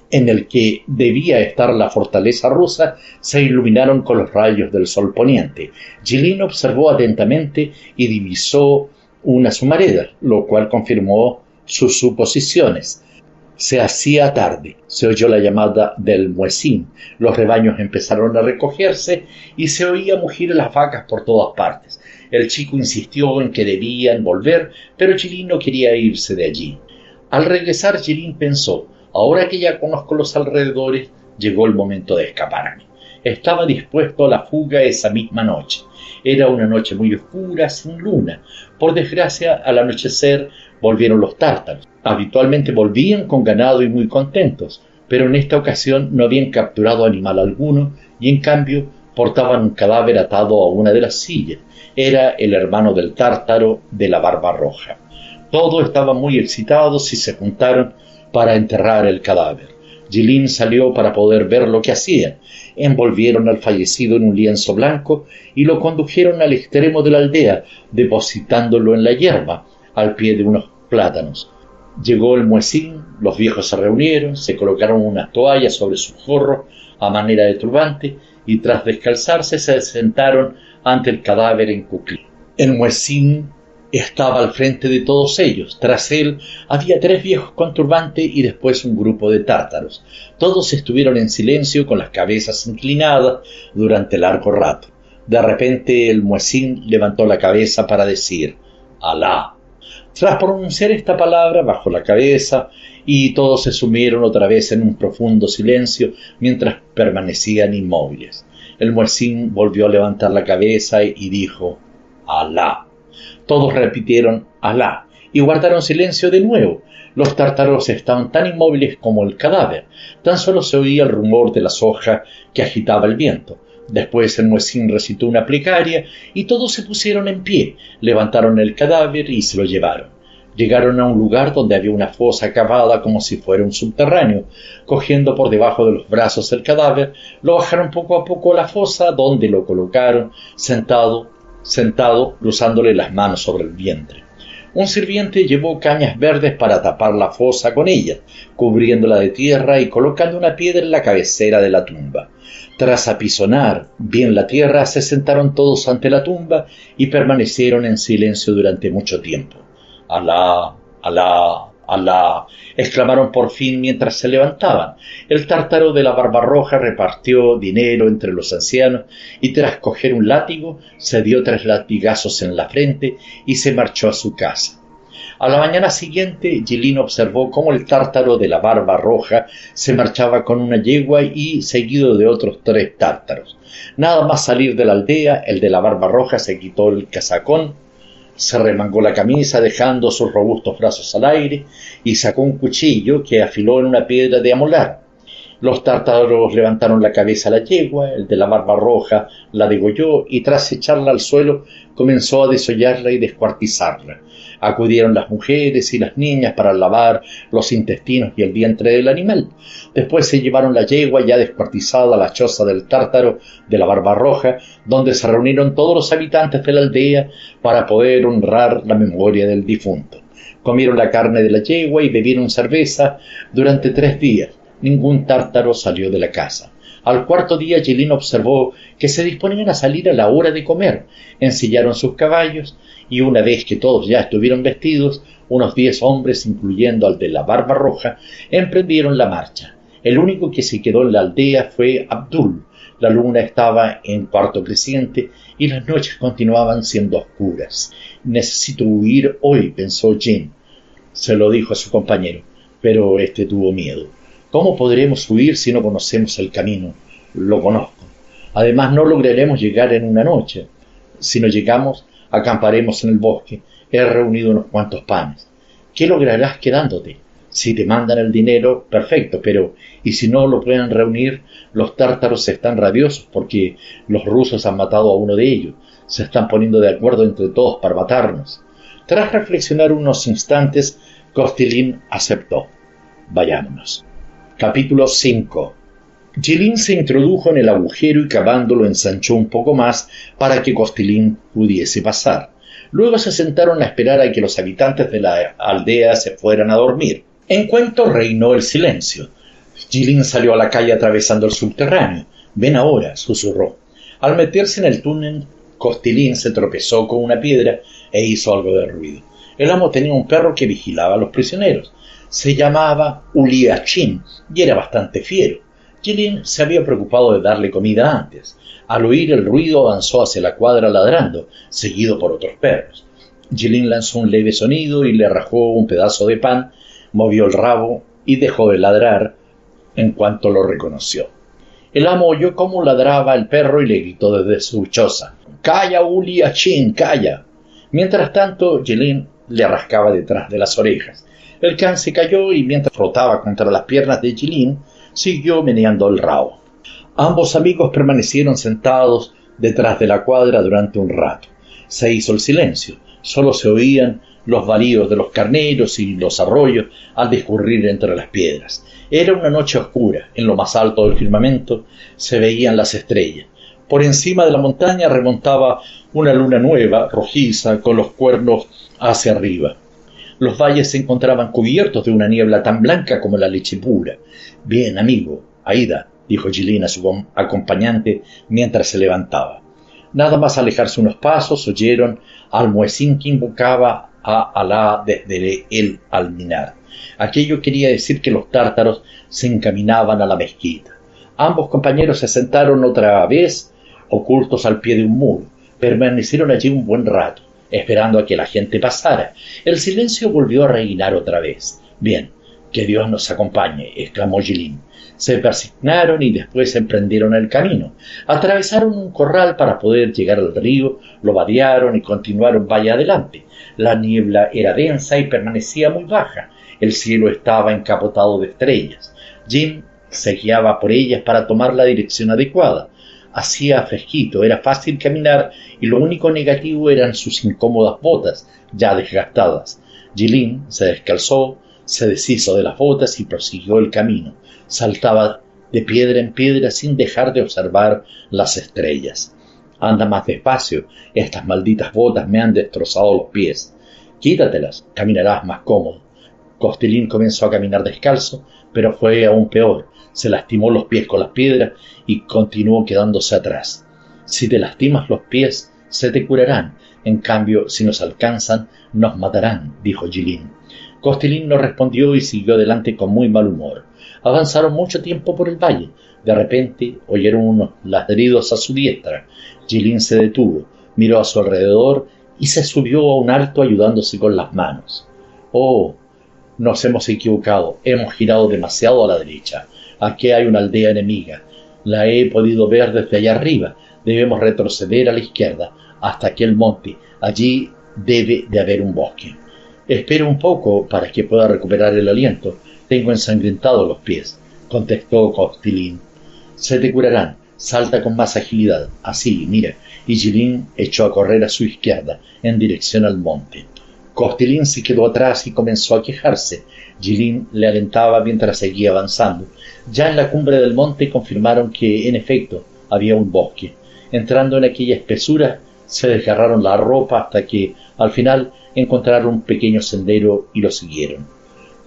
en el que debía estar la fortaleza rusa se iluminaron con los rayos del sol poniente. Yelín observó atentamente y divisó unas humaredas, lo cual confirmó sus suposiciones. Se hacía tarde, se oyó la llamada del muezín, los rebaños empezaron a recogerse y se oía mugir las vacas por todas partes. El chico insistió en que debían volver, pero Yelín no quería irse de allí. Al regresar, Yelín pensó: ahora que ya conozco los alrededores, llegó el momento de escaparme. Estaba dispuesto a la fuga esa misma noche. Era una noche muy oscura, sin luna. Por desgracia, al anochecer volvieron los tártaros. Habitualmente volvían con ganado y muy contentos, pero en esta ocasión no habían capturado animal alguno y en cambio portaban un cadáver atado a una de las sillas. Era el hermano del tártaro de la barba roja. Todos estaban muy excitados y se juntaron para enterrar el cadáver. Yelín salió para poder ver lo que hacían. Envolvieron al fallecido en un lienzo blanco y lo condujeron al extremo de la aldea, depositándolo en la hierba, al pie de unos plátanos. Llegó el muezín, los viejos se reunieron, se colocaron unas toallas sobre sus gorros a manera de turbante y tras descalzarse se sentaron ante el cadáver en cuclillas. El muezín estaba al frente de todos ellos. Tras él había 3 viejos con turbante y después un grupo de tártaros. Todos estuvieron en silencio con las cabezas inclinadas durante largo rato. De repente el muezín levantó la cabeza para decir: «Alá». Tras pronunciar esta palabra bajó la cabeza y todos se sumieron otra vez en un profundo silencio mientras permanecían inmóviles. El muezín volvió a levantar la cabeza y dijo: «Alá». Todos repitieron «Alá», y guardaron silencio de nuevo. Los tártaros estaban tan inmóviles como el cadáver. Tan solo se oía el rumor de las hojas que agitaba el viento. Después el muecín recitó una plegaria y todos se pusieron en pie, levantaron el cadáver y se lo llevaron. Llegaron a un lugar donde había una fosa cavada como si fuera un subterráneo. Cogiendo por debajo de los brazos el cadáver, lo bajaron poco a poco a la fosa, donde lo colocaron sentado, cruzándole las manos sobre el vientre. Un sirviente llevó cañas verdes para tapar la fosa con ellas, cubriéndola de tierra y colocando una piedra en la cabecera de la tumba. Tras apisonar bien la tierra, se sentaron todos ante la tumba y permanecieron en silencio durante mucho tiempo. «Alá, Alá, Alá», exclamaron por fin mientras se levantaban. El tártaro de la barba roja repartió dinero entre los ancianos y tras coger un látigo se dio 3 latigazos en la frente y se marchó a su casa. A la mañana siguiente, Yelin observó cómo el tártaro de la barba roja se marchaba con una yegua y seguido de otros 3 tártaros. Nada más salir de la aldea, el de la barba roja se quitó el casacón, se remangó la camisa dejando sus robustos brazos al aire y sacó un cuchillo que afiló en una piedra de amolar. Los tártaros levantaron la cabeza a la yegua, el de la barba roja la degolló y tras echarla al suelo comenzó a desollarla y descuartizarla. Acudieron las mujeres y las niñas para lavar los intestinos y el vientre del animal. Después se llevaron la yegua ya descuartizada a la choza del tártaro de la barba roja, donde se reunieron todos los habitantes de la aldea para poder honrar la memoria del difunto. Comieron la carne de la yegua y bebieron cerveza durante 3 días. Ningún tártaro salió de la casa. Al 4.º día, Yelin observó que se disponían a salir a la hora de comer. Ensillaron sus caballos y una vez que todos ya estuvieron vestidos, unos 10 hombres, incluyendo al de la barba roja, emprendieron la marcha. El único que se quedó en la aldea fue Abdul. La luna estaba en cuarto creciente y las noches continuaban siendo oscuras. «Necesito huir hoy», pensó Jin. Se lo dijo a su compañero, pero este tuvo miedo. «¿Cómo podremos huir si no conocemos el camino?» «Lo conozco. Además, no lograremos llegar en una noche. Si no llegamos, acamparemos en el bosque. He reunido unos cuantos panes. ¿Qué lograrás quedándote? Si te mandan el dinero, perfecto, pero ¿y si no lo pueden reunir? Los tártaros están rabiosos porque los rusos han matado a uno de ellos. Se están poniendo de acuerdo entre todos para matarnos». Tras reflexionar unos instantes, Kostilin aceptó. «Vayámonos». Capítulo 5. Yelin se introdujo en el agujero y cavándolo ensanchó un poco más para que Kostilin pudiese pasar. Luego se sentaron a esperar a que los habitantes de la aldea se fueran a dormir. En cuanto reinó el silencio. Yelin salió a la calle atravesando el subterráneo. «Ven ahora», susurró. Al meterse en el túnel, Kostilin se tropezó con una piedra e hizo algo de ruido. El amo tenía un perro que vigilaba a los prisioneros. Se llamaba Uliachin y era bastante fiero. Yelin se había preocupado de darle comida antes. Al oír el ruido avanzó hacia la cuadra ladrando, seguido por otros perros. Yelin lanzó un leve sonido y le arrojó un pedazo de pan, movió el rabo y dejó de ladrar en cuanto lo reconoció. El amo oyó cómo ladraba el perro y le gritó desde su choza: «¡Calla, Uliachin, calla!». Mientras tanto, Yelin le rascaba detrás de las orejas. El can se cayó y mientras frotaba contra las piernas de Yelin, siguió meneando el rabo. Ambos amigos permanecieron sentados detrás de la cuadra durante un rato. Se hizo el silencio. Solo se oían los balidos de los carneros y los arroyos al discurrir entre las piedras. Era una noche oscura. En lo más alto del firmamento se veían las estrellas. Por encima de la montaña remontaba una luna nueva, rojiza, con los cuernos hacia arriba. Los valles se encontraban cubiertos de una niebla tan blanca como la leche pura. «Bien, amigo, Aida», dijo Yelin a su acompañante mientras se levantaba. Nada más alejarse unos pasos, oyeron al muecín que invocaba a Alá desde el alminar. Aquello quería decir que los tártaros se encaminaban a la mezquita. Ambos compañeros se sentaron otra vez, ocultos al pie de un muro. Permanecieron allí un buen rato, esperando a que la gente pasara. El silencio volvió a reinar otra vez. «Bien, Que Dios nos acompañe, exclamó Jilin. Se persignaron y después emprendieron el camino. Atravesaron un corral para poder llegar al río, lo vadearon y continuaron valle adelante. La niebla era densa y permanecía muy baja. El cielo estaba encapotado de estrellas. Jim se guiaba por ellas para tomar la dirección adecuada. Hacía fresquito, era fácil caminar y lo único negativo eran sus incómodas botas, ya desgastadas. Jilin se descalzó, se deshizo de las botas y prosiguió el camino. Saltaba de piedra en piedra sin dejar de observar las estrellas. Anda más despacio, estas malditas botas me han destrozado los pies. Quítatelas, caminarás más cómodo. Costilín comenzó a caminar descalzo, pero fue aún peor. Se lastimó los pies con las piedras y continuó quedándose atrás. Si te lastimas los pies, se te curarán. En cambio, si nos alcanzan, nos matarán, dijo Jilin. Costilín no respondió y siguió adelante con muy mal humor. Avanzaron mucho tiempo por el valle. De repente oyeron unos ladridos a su diestra. Jilin se detuvo, miró a su alrededor y se subió a un alto ayudándose con las manos. «Oh, nos hemos equivocado, hemos girado demasiado a la derecha. Aquí hay una aldea enemiga. La he podido ver desde allá arriba. Debemos retroceder a la izquierda, hasta aquel monte. Allí debe de haber un bosque». «Espera un poco para que pueda recuperar el aliento. Tengo ensangrentados los pies», contestó Costilín. «Se te curarán. Salta con más agilidad. Así, mira». Y Jilin echó a correr a su izquierda, en dirección al monte. Costilín se quedó atrás y comenzó a quejarse. Jilin le alentaba mientras seguía avanzando. Ya en la cumbre del monte confirmaron que, en efecto, había un bosque. Entrando en aquella espesura, se desgarraron la ropa hasta que, al final, encontraron un pequeño sendero y lo siguieron.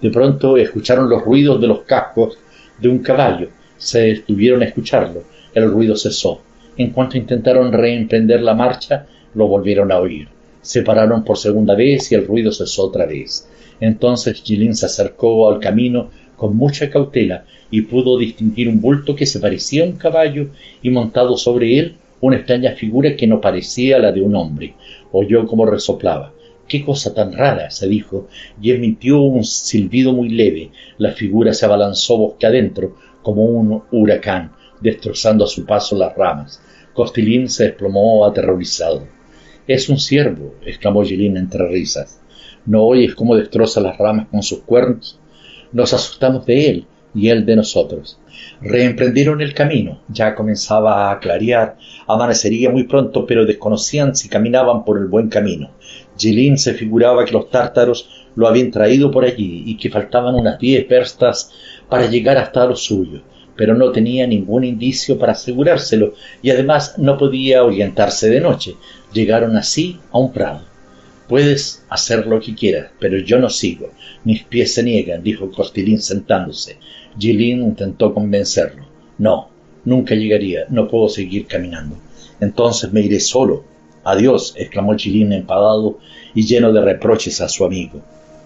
De pronto escucharon los ruidos de los cascos de un caballo. Se detuvieron a escucharlo. El ruido cesó. En cuanto intentaron reemprender la marcha, lo volvieron a oír. Se pararon por segunda vez y el ruido cesó otra vez. Entonces Jilin se acercó al camino con mucha cautela y pudo distinguir un bulto que se parecía a un caballo y montado sobre él una extraña figura que no parecía la de un hombre. Oyó cómo resoplaba. «¡Qué cosa tan rara!», se dijo, y emitió un silbido muy leve. La figura se abalanzó bosque adentro, como un huracán, destrozando a su paso las ramas. Costilín se desplomó aterrorizado. «Es un ciervo», exclamó Jilin entre risas. «¿No oyes cómo destroza las ramas con sus cuernos? Nos asustamos de él y él de nosotros». Reemprendieron el camino. Ya comenzaba a clarear. Amanecería muy pronto, pero desconocían si caminaban por el buen camino. Jilin se figuraba que los tártaros lo habían traído por allí y que faltaban unas 10 verstas para llegar hasta lo suyo, pero no tenía ningún indicio para asegurárselo y además no podía orientarse de noche. Llegaron así a un prado. «Puedes hacer lo que quieras, pero yo no sigo. Mis pies se niegan», dijo Costilín sentándose. Jilin intentó convencerlo. «No, nunca llegaría. No puedo seguir caminando». «Entonces me iré solo». «Adiós», exclamó Jilin enfadado y lleno de reproches a su amigo.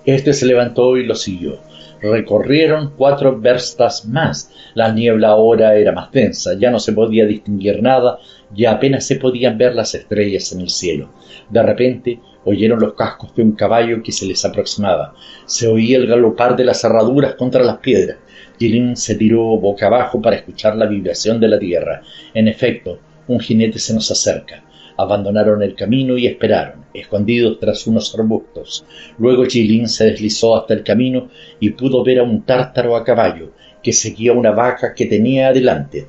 Este se levantó y lo siguió. Recorrieron 4 verstas más. La niebla ahora era más densa, ya no se podía distinguir nada y apenas se podían ver las estrellas en el cielo. De repente oyeron los cascos de un caballo que se les aproximaba. Se oía el galopar de las herraduras contra las piedras. Jilin se tiró boca abajo para escuchar la vibración de la tierra. En efecto, un jinete se nos acerca. Abandonaron el camino y esperaron, escondidos tras unos arbustos. Luego Jilin se deslizó hasta el camino y pudo ver a un tártaro a caballo, que seguía una vaca que tenía adelante.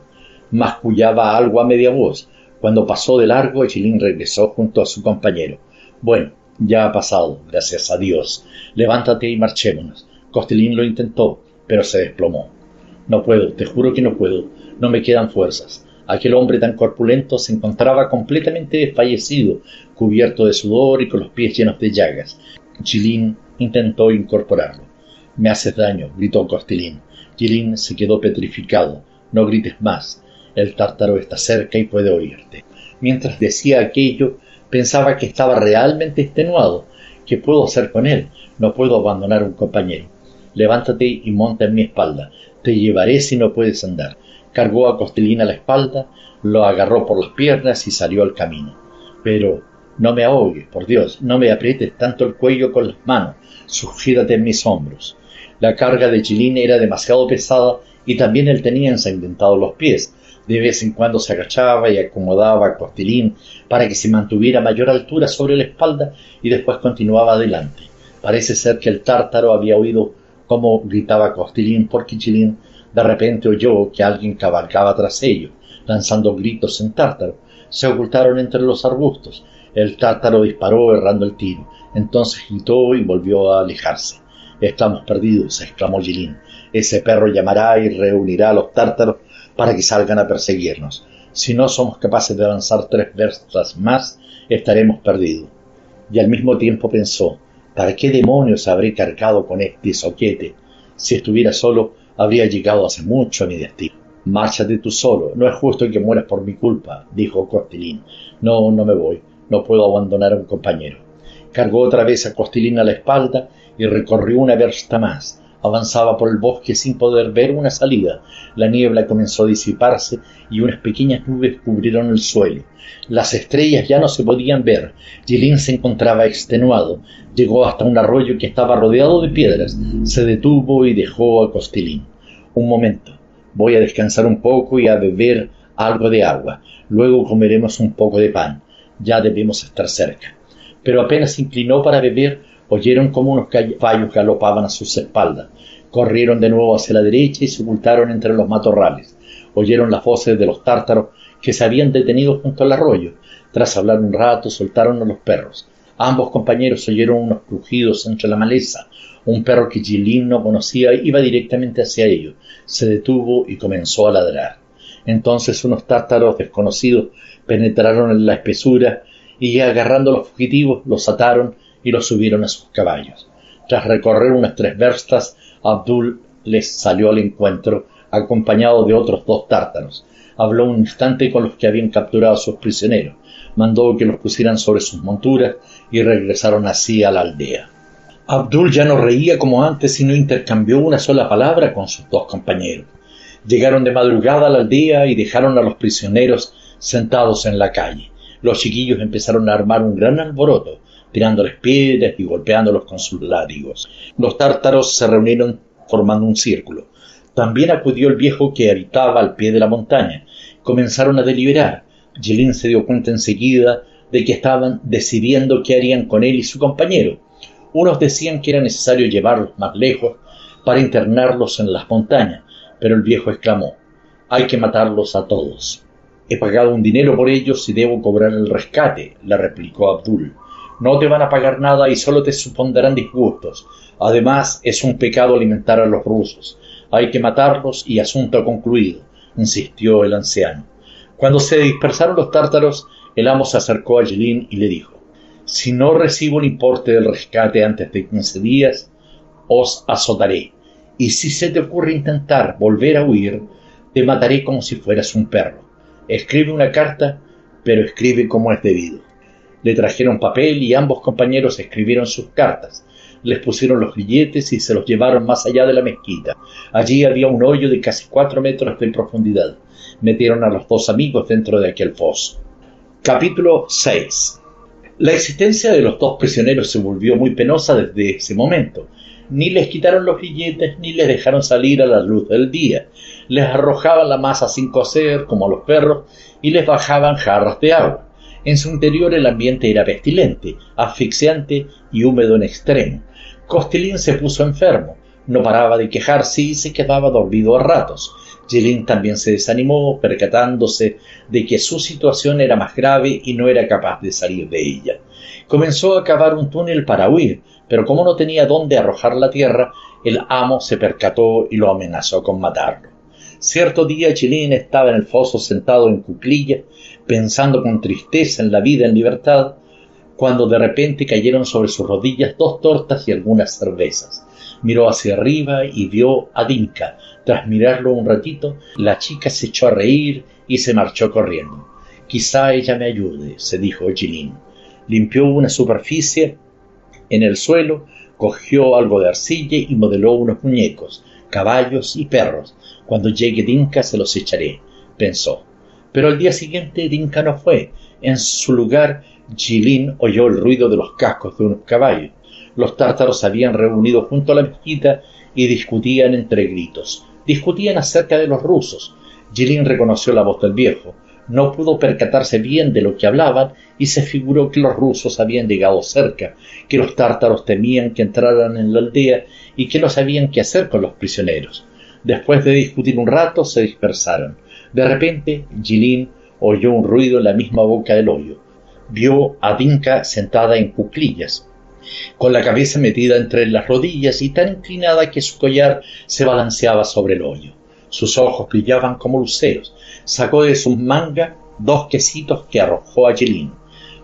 Mascullaba algo a media voz. Cuando pasó de largo, Jilin regresó junto a su compañero. «Bueno, ya ha pasado, gracias a Dios. Levántate y marchémonos». Costilín lo intentó, pero se desplomó. «No puedo, te juro que no puedo. No me quedan fuerzas». Aquel hombre tan corpulento se encontraba completamente desfallecido, cubierto de sudor y con los pies llenos de llagas. Jilin intentó incorporarlo. «Me haces daño», gritó Costilín. Jilin se quedó petrificado. «No grites más. El tártaro está cerca y puede oírte». Mientras decía aquello, pensaba que estaba realmente extenuado. «¿Qué puedo hacer con él? No puedo abandonar a un compañero». «Levántate y monta en mi espalda. Te llevaré si no puedes andar». Cargó a Costilín a la espalda, lo agarró por las piernas y salió al camino. «Pero no me ahogues, por Dios, no me aprietes tanto el cuello con las manos, sujétate en mis hombros». La carga de Jilin era demasiado pesada y también él tenía ensangrentados los pies. De vez en cuando se agachaba y acomodaba a Costilín para que se mantuviera a mayor altura sobre la espalda y después continuaba adelante. Parece ser que el tártaro había oído cómo gritaba Costilín porque Jilin de repente oyó que alguien cabalgaba tras ellos, lanzando gritos en tártaro. Se ocultaron entre los arbustos. El tártaro disparó errando el tiro. Entonces gritó y volvió a alejarse. «Estamos perdidos», exclamó Jilin. «Ese perro llamará y reunirá a los tártaros para que salgan a perseguirnos. Si no somos capaces de avanzar 3 verstas más, estaremos perdidos». Y al mismo tiempo pensó: «¿Para qué demonios habré cargado con este zoquete? Si estuviera solo, habría llegado hace mucho a mi destino». «Márchate tú solo, no es justo que mueras por mi culpa», dijo Costilín. «No me voy, no puedo abandonar a un compañero». Cargó otra vez a Costilín a la espalda y recorrió 1 versta más. Avanzaba por el bosque sin poder ver una salida. La niebla comenzó a disiparse y unas pequeñas nubes cubrieron el suelo. Las estrellas ya no se podían ver. Jilin se encontraba extenuado. Llegó hasta un arroyo que estaba rodeado de piedras. Se detuvo y dejó a Costilín. «Un momento. Voy a descansar un poco y a beber algo de agua. Luego comeremos un poco de pan. Ya debemos estar cerca». Pero apenas se inclinó para beber, oyeron como unos caballos galopaban a sus espaldas. Corrieron de nuevo hacia la derecha y se ocultaron entre los matorrales. Oyeron las voces de los tártaros que se habían detenido junto al arroyo. Tras hablar un rato, soltaron a los perros. Ambos compañeros oyeron unos crujidos entre la maleza. Un perro que Jilin no conocía iba directamente hacia ellos. Se detuvo y comenzó a ladrar. Entonces unos tártaros desconocidos penetraron en la espesura y, agarrando a los fugitivos, los ataron y los subieron a sus caballos. Tras recorrer unas 3 verstas, Abdul les salió al encuentro, acompañado de otros 2 tártaros. Habló un instante con los que habían capturado a sus prisioneros, mandó que los pusieran sobre sus monturas y regresaron así a la aldea. Abdul ya no reía como antes y no intercambió una sola palabra con sus 2 compañeros. Llegaron de madrugada a la aldea y dejaron a los prisioneros sentados en la calle. Los chiquillos empezaron a armar un gran alboroto, tirándoles piedras y golpeándolos con sus látigos. Los tártaros se reunieron formando un círculo. También acudió el viejo que habitaba al pie de la montaña. Comenzaron a deliberar. Jilin se dio cuenta enseguida de que estaban decidiendo qué harían con él y su compañero. Unos decían que era necesario llevarlos más lejos para internarlos en las montañas, pero el viejo exclamó: «Hay que matarlos a todos». «He pagado un dinero por ellos y debo cobrar el rescate», le replicó Abdul. «No te van a pagar nada y solo te supondrán disgustos. Además, es un pecado alimentar a los rusos. Hay que matarlos y asunto concluido», insistió el anciano. Cuando se dispersaron los tártaros, el amo se acercó a Jilin y le dijo: «Si no recibo el importe del rescate antes de 15 días, os azotaré. Y si se te ocurre intentar volver a huir, te mataré como si fueras un perro. Escribe una carta, pero escribe como es debido». Le trajeron papel y ambos compañeros escribieron sus cartas. Les pusieron los grilletes y se los llevaron más allá de la mezquita. Allí había un hoyo de casi 4 metros de profundidad. Metieron a los 2 amigos dentro de aquel foso. Capítulo 6. La existencia de los 2 prisioneros se volvió muy penosa desde ese momento. Ni les quitaron los grilletes ni les dejaron salir a la luz del día. Les arrojaban la masa sin cocer, como a los perros, y les bajaban jarras de agua. En su interior el ambiente era pestilente, asfixiante y húmedo en extremo. Costilín se puso enfermo, no paraba de quejarse y se quedaba dormido a ratos. Jilin también se desanimó, percatándose de que su situación era más grave y no era capaz de salir de ella. Comenzó a cavar un túnel para huir, pero como no tenía dónde arrojar la tierra, el amo se percató y lo amenazó con matarlo. Cierto día Jilin estaba en el foso sentado en cuclillas, pensando con tristeza en la vida en libertad, cuando de repente cayeron sobre sus rodillas 2 tortas y algunas cervezas. Miró hacia arriba y vio a Dinka. Tras mirarlo un ratito, la chica se echó a reír y se marchó corriendo. «Quizá ella me ayude», se dijo Jilin. Limpió una superficie en el suelo, cogió algo de arcilla y modeló unos muñecos, caballos y perros. «Cuando llegue Dinka se los echaré», pensó. Pero al día siguiente Dinka no fue. En su lugar, Jilin oyó el ruido de los cascos de unos caballos. Los tártaros se habían reunido junto a la mezquita y discutían entre gritos. Discutían acerca de los rusos. Jilin reconoció la voz del viejo. No pudo percatarse bien de lo que hablaban y se figuró que los rusos habían llegado cerca, que los tártaros temían que entraran en la aldea y que no sabían qué hacer con los prisioneros. Después de discutir un rato, se dispersaron. De repente, Jilin oyó un ruido en la misma boca del hoyo. Vio a Dinka sentada en cuclillas, con la cabeza metida entre las rodillas y tan inclinada que su collar se balanceaba sobre el hoyo. Sus ojos brillaban como luceros. Sacó de sus mangas 2 quesitos que arrojó a Jilin.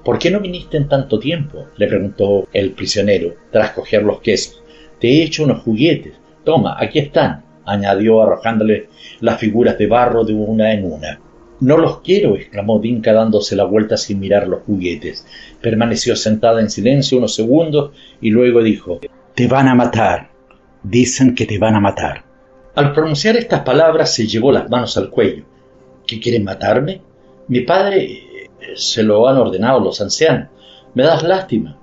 «¿Por qué no viniste en tanto tiempo?», le preguntó el prisionero, tras coger los quesos. «Te he hecho unos juguetes. Toma, aquí están», añadió arrojándole las figuras de barro de una en una. «No los quiero», exclamó Dinka dándose la vuelta sin mirar los juguetes. Permaneció sentada en silencio unos segundos y luego dijo: «Te van a matar. Dicen que te van a matar». Al pronunciar estas palabras se llevó las manos al cuello. «¿Qué quieren matarme? Mi padre se lo han ordenado los ancianos. ¿Me das lástima?»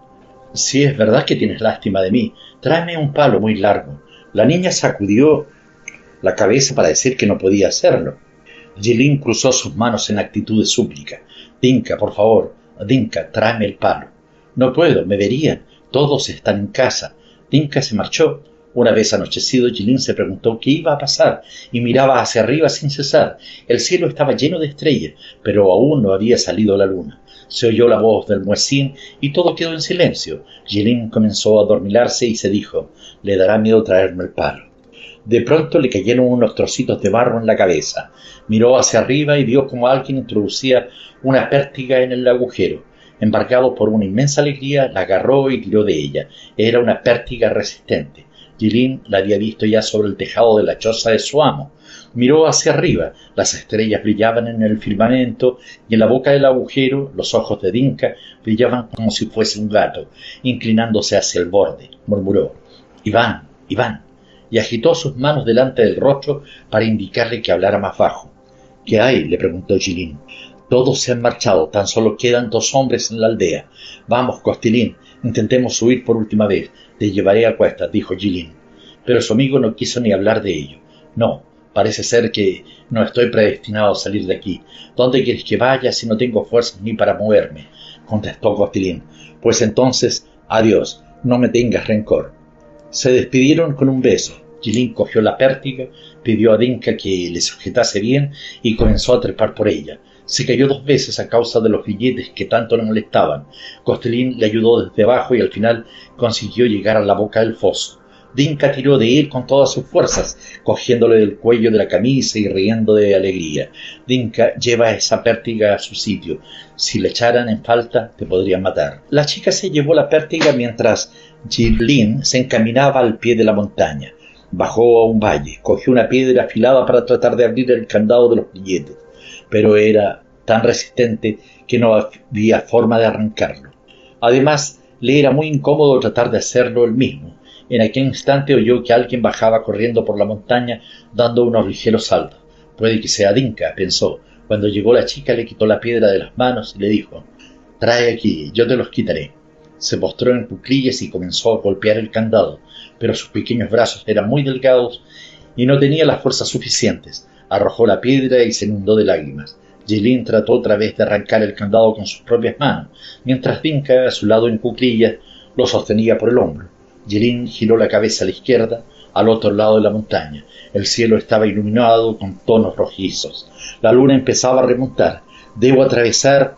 «Si es verdad que tienes lástima de mí, tráeme un palo muy largo». La niña sacudió la cabeza para decir que no podía hacerlo. Jilin cruzó sus manos en actitud de súplica. «Dinka, por favor, Dinka, tráeme el palo». «No puedo, me verían. Todos están en casa». Dinka se marchó. Una vez anochecido, Jilin se preguntó qué iba a pasar y miraba hacia arriba sin cesar. El cielo estaba lleno de estrellas, pero aún no había salido la luna. Se oyó la voz del muezín y todo quedó en silencio. Jilin comenzó a adormilarse y se dijo: «Le dará miedo traerme el palo». De pronto le cayeron unos trocitos de barro en la cabeza. Miró hacia arriba y vio como alguien introducía una pértiga en el agujero. Embargado por una inmensa alegría, la agarró y tiró de ella. Era una pértiga resistente. Jilin la había visto ya sobre el tejado de la choza de su amo. Miró hacia arriba. Las estrellas brillaban en el firmamento y en la boca del agujero los ojos de Dinka brillaban como si fuese un gato, inclinándose hacia el borde. Murmuró: «Iván, Iván», y agitó sus manos delante del rostro para indicarle que hablara más bajo. «¿Qué hay?», le preguntó Jilin. «Todos se han marchado, tan solo quedan 2 hombres en la aldea. Vamos, Costilín, intentemos huir por última vez. Te llevaré a cuestas», dijo Jilin. Pero su amigo no quiso ni hablar de ello. «No, parece ser que no estoy predestinado a salir de aquí. ¿Dónde quieres que vaya si no tengo fuerzas ni para moverme?», contestó Costilín. «Pues entonces, adiós, no me tengas rencor». Se despidieron con un beso. Jilin cogió la pértiga, pidió a Dinka que le sujetase bien y comenzó a trepar por ella. Se cayó 2 veces a causa de los grilletes que tanto le molestaban. Costilín le ayudó desde abajo y al final consiguió llegar a la boca del foso. Dinka tiró de él con todas sus fuerzas, cogiéndole del cuello de la camisa y riendo de alegría. «Dinka, lleva esa pértiga a su sitio. Si le echaran en falta, te podrían matar». La chica se llevó la pértiga mientras Jilin se encaminaba al pie de la montaña. Bajó a un valle, cogió una piedra afilada para tratar de abrir el candado de los grilletes, pero era tan resistente que no había forma de arrancarlo. Además, le era muy incómodo tratar de hacerlo él mismo. En aquel instante oyó que alguien bajaba corriendo por la montaña dando unos ligeros saltos. «Puede que sea Dinka», pensó. Cuando llegó la chica le quitó la piedra de las manos y le dijo: «Trae aquí, yo te los quitaré». Se postró en cuclillas y comenzó a golpear el candado, pero sus pequeños brazos eran muy delgados y no tenía las fuerzas suficientes. Arrojó la piedra y se inundó de lágrimas. Jilin trató otra vez de arrancar el candado con sus propias manos, mientras Dinka, a su lado en cuclillas, lo sostenía por el hombro. Jilin giró la cabeza a la izquierda, al otro lado de la montaña. El cielo estaba iluminado con tonos rojizos. La luna empezaba a remontar. «Debo atravesar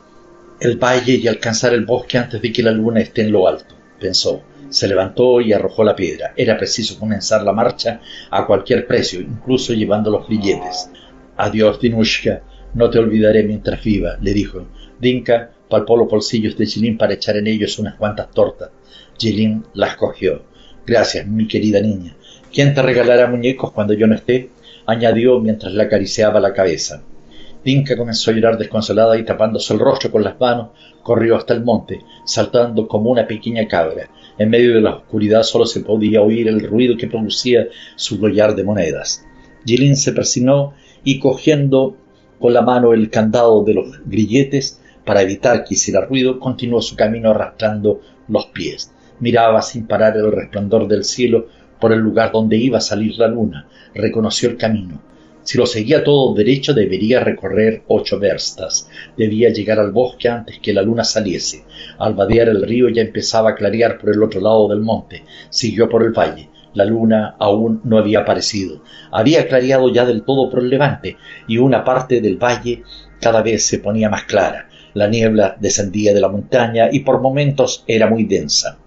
el valle y alcanzar el bosque antes de que la luna esté en lo alto», pensó. Se levantó y arrojó la piedra. Era preciso comenzar la marcha a cualquier precio, incluso llevando los grilletes. «Adiós, Dinushka, no te olvidaré mientras viva», le dijo. Dinka palpó los bolsillos de Jilin para echar en ellos unas cuantas tortas. Jilin las cogió. «Gracias, mi querida niña. ¿Quién te regalará muñecos cuando yo no esté?», añadió mientras le acariciaba la cabeza. Dinka comenzó a llorar desconsolada y tapándose el rostro con las manos, corrió hasta el monte, saltando como una pequeña cabra. En medio de la oscuridad solo se podía oír el ruido que producía su collar de monedas. Jilin se persignó y, cogiendo con la mano el candado de los grilletes para evitar que hiciera ruido, continuó su camino arrastrando los pies. Miraba sin parar el resplandor del cielo por el lugar donde iba a salir la luna. Reconoció el camino. Si lo seguía todo derecho, debería recorrer 8 verstas. Debía llegar al bosque antes que la luna saliese. Al vadear el río ya empezaba a clarear por el otro lado del monte. Siguió por el valle. La luna aún no había aparecido. Había clareado ya del todo por el levante, y una parte del valle cada vez se ponía más clara. La niebla descendía de la montaña y por momentos era muy densa.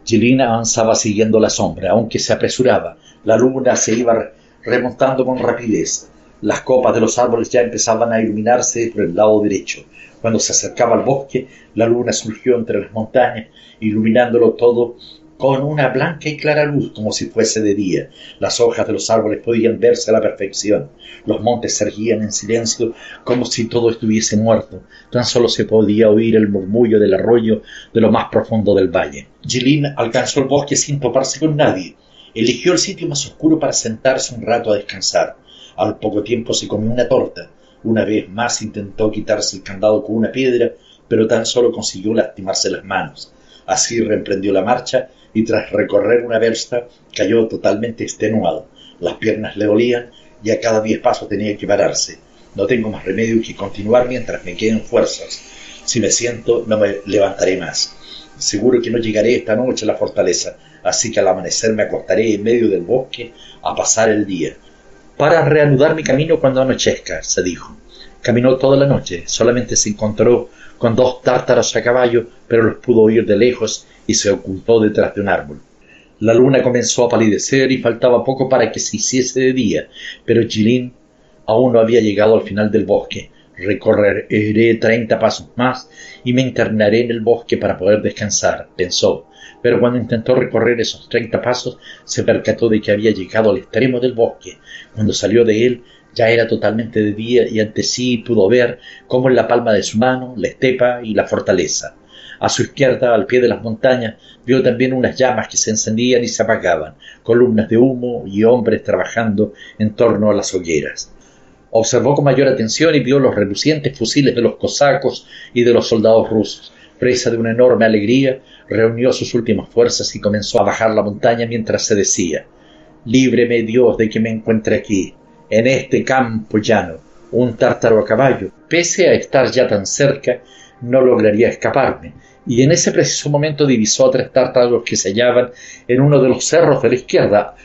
Jilin avanzaba siguiendo la sombra, aunque se apresuraba. La luna se iba remontando con rapidez. Las copas de los árboles ya empezaban a iluminarse por el lado derecho. Cuando se acercaba al bosque, la luna surgió entre las montañas, iluminándolo todo con una blanca y clara luz, como si fuese de día. Las hojas de los árboles podían verse a la perfección. Los montes se erguían en silencio, como si todo estuviese muerto. Tan solo se podía oír el murmullo del arroyo de lo más profundo del valle. Jilin alcanzó el bosque sin toparse con nadie. Eligió el sitio más oscuro para sentarse un rato a descansar. Al poco tiempo se comió una torta. Una vez más intentó quitarse el candado con una piedra, pero tan solo consiguió lastimarse las manos. Así reemprendió la marcha y tras recorrer una versta cayó totalmente extenuado. Las piernas le dolían y a cada 10 pasos tenía que pararse. No tengo más remedio que continuar mientras me queden fuerzas. Si me siento, no me levantaré más. Seguro que no llegaré esta noche a la fortaleza, así que al amanecer me acostaré en medio del bosque a pasar el día, para reanudar mi camino cuando anochezca, se dijo. Caminó toda la noche, solamente se encontró con 2 tártaros a caballo, pero los pudo oír de lejos y se ocultó detrás de un árbol. La luna comenzó a palidecer y faltaba poco para que se hiciese de día, pero Jilin aún no había llegado al final del bosque. Recorreré 30 pasos más y me internaré en el bosque para poder descansar, pensó. Pero cuando intentó recorrer esos 30 pasos, se percató de que había llegado al extremo del bosque. Cuando salió de él, ya era totalmente de día y ante sí pudo ver, como en la palma de su mano, la estepa y la fortaleza. A su izquierda, al pie de las montañas, vio también unas llamas que se encendían y se apagaban, columnas de humo y hombres trabajando en torno a las hogueras. Observó con mayor atención y vio los relucientes fusiles de los cosacos y de los soldados rusos. Presa de una enorme alegría, reunió sus últimas fuerzas y comenzó a bajar la montaña mientras se decía: «Líbreme, Dios, de que me encuentre aquí, en este campo llano, un tártaro a caballo. Pese a estar ya tan cerca, no lograría escaparme». Y en ese preciso momento divisó a 3 tártaros que se hallaban en uno de los cerros de la izquierda,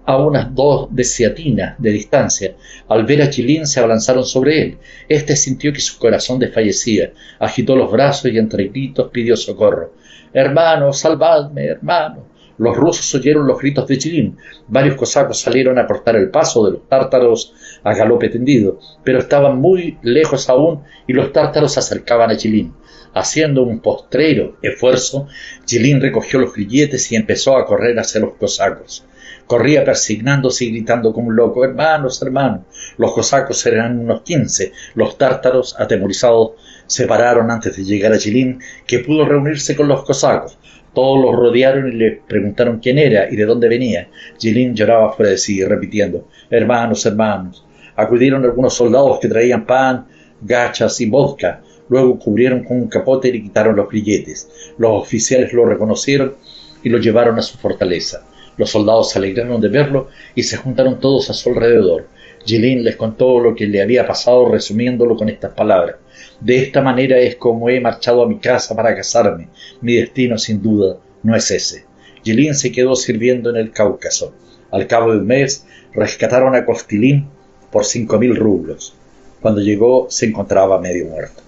a unas 2 deciatinas de distancia. Al ver a Jilin se abalanzaron sobre él. Este sintió que su corazón desfallecía, agitó los brazos y entre gritos pidió socorro. «Hermano, salvadme, hermano». Los rusos oyeron los gritos de Jilin. Varios cosacos salieron a cortar el paso de los tártaros a galope tendido, pero estaban muy lejos aún y los tártaros se acercaban a Jilin. Haciendo un postrero esfuerzo, Jilin recogió los grilletes y empezó a correr hacia los cosacos. Corría persignándose y gritando como un loco: «Hermanos, hermanos». Los cosacos eran unos 15. Los tártaros, atemorizados, se pararon antes de llegar a Jilin, que pudo reunirse con los cosacos. Todos los rodearon y le preguntaron quién era y de dónde venía. Jilin lloraba fuera de sí, repitiendo: «Hermanos, hermanos». Acudieron algunos soldados que traían pan, gachas y vodka. Luego cubrieron con un capote y le quitaron los grilletes. Los oficiales lo reconocieron y lo llevaron a su fortaleza. Los soldados se alegraron de verlo y se juntaron todos a su alrededor. Jilin les contó lo que le había pasado, resumiéndolo con estas palabras: «De esta manera es como he marchado a mi casa para casarme. Mi destino, sin duda, no es ese». Jilin se quedó sirviendo en el Cáucaso. Al cabo de un mes, rescataron a Kostilin por 5.000 rublos. Cuando llegó, se encontraba medio muerto.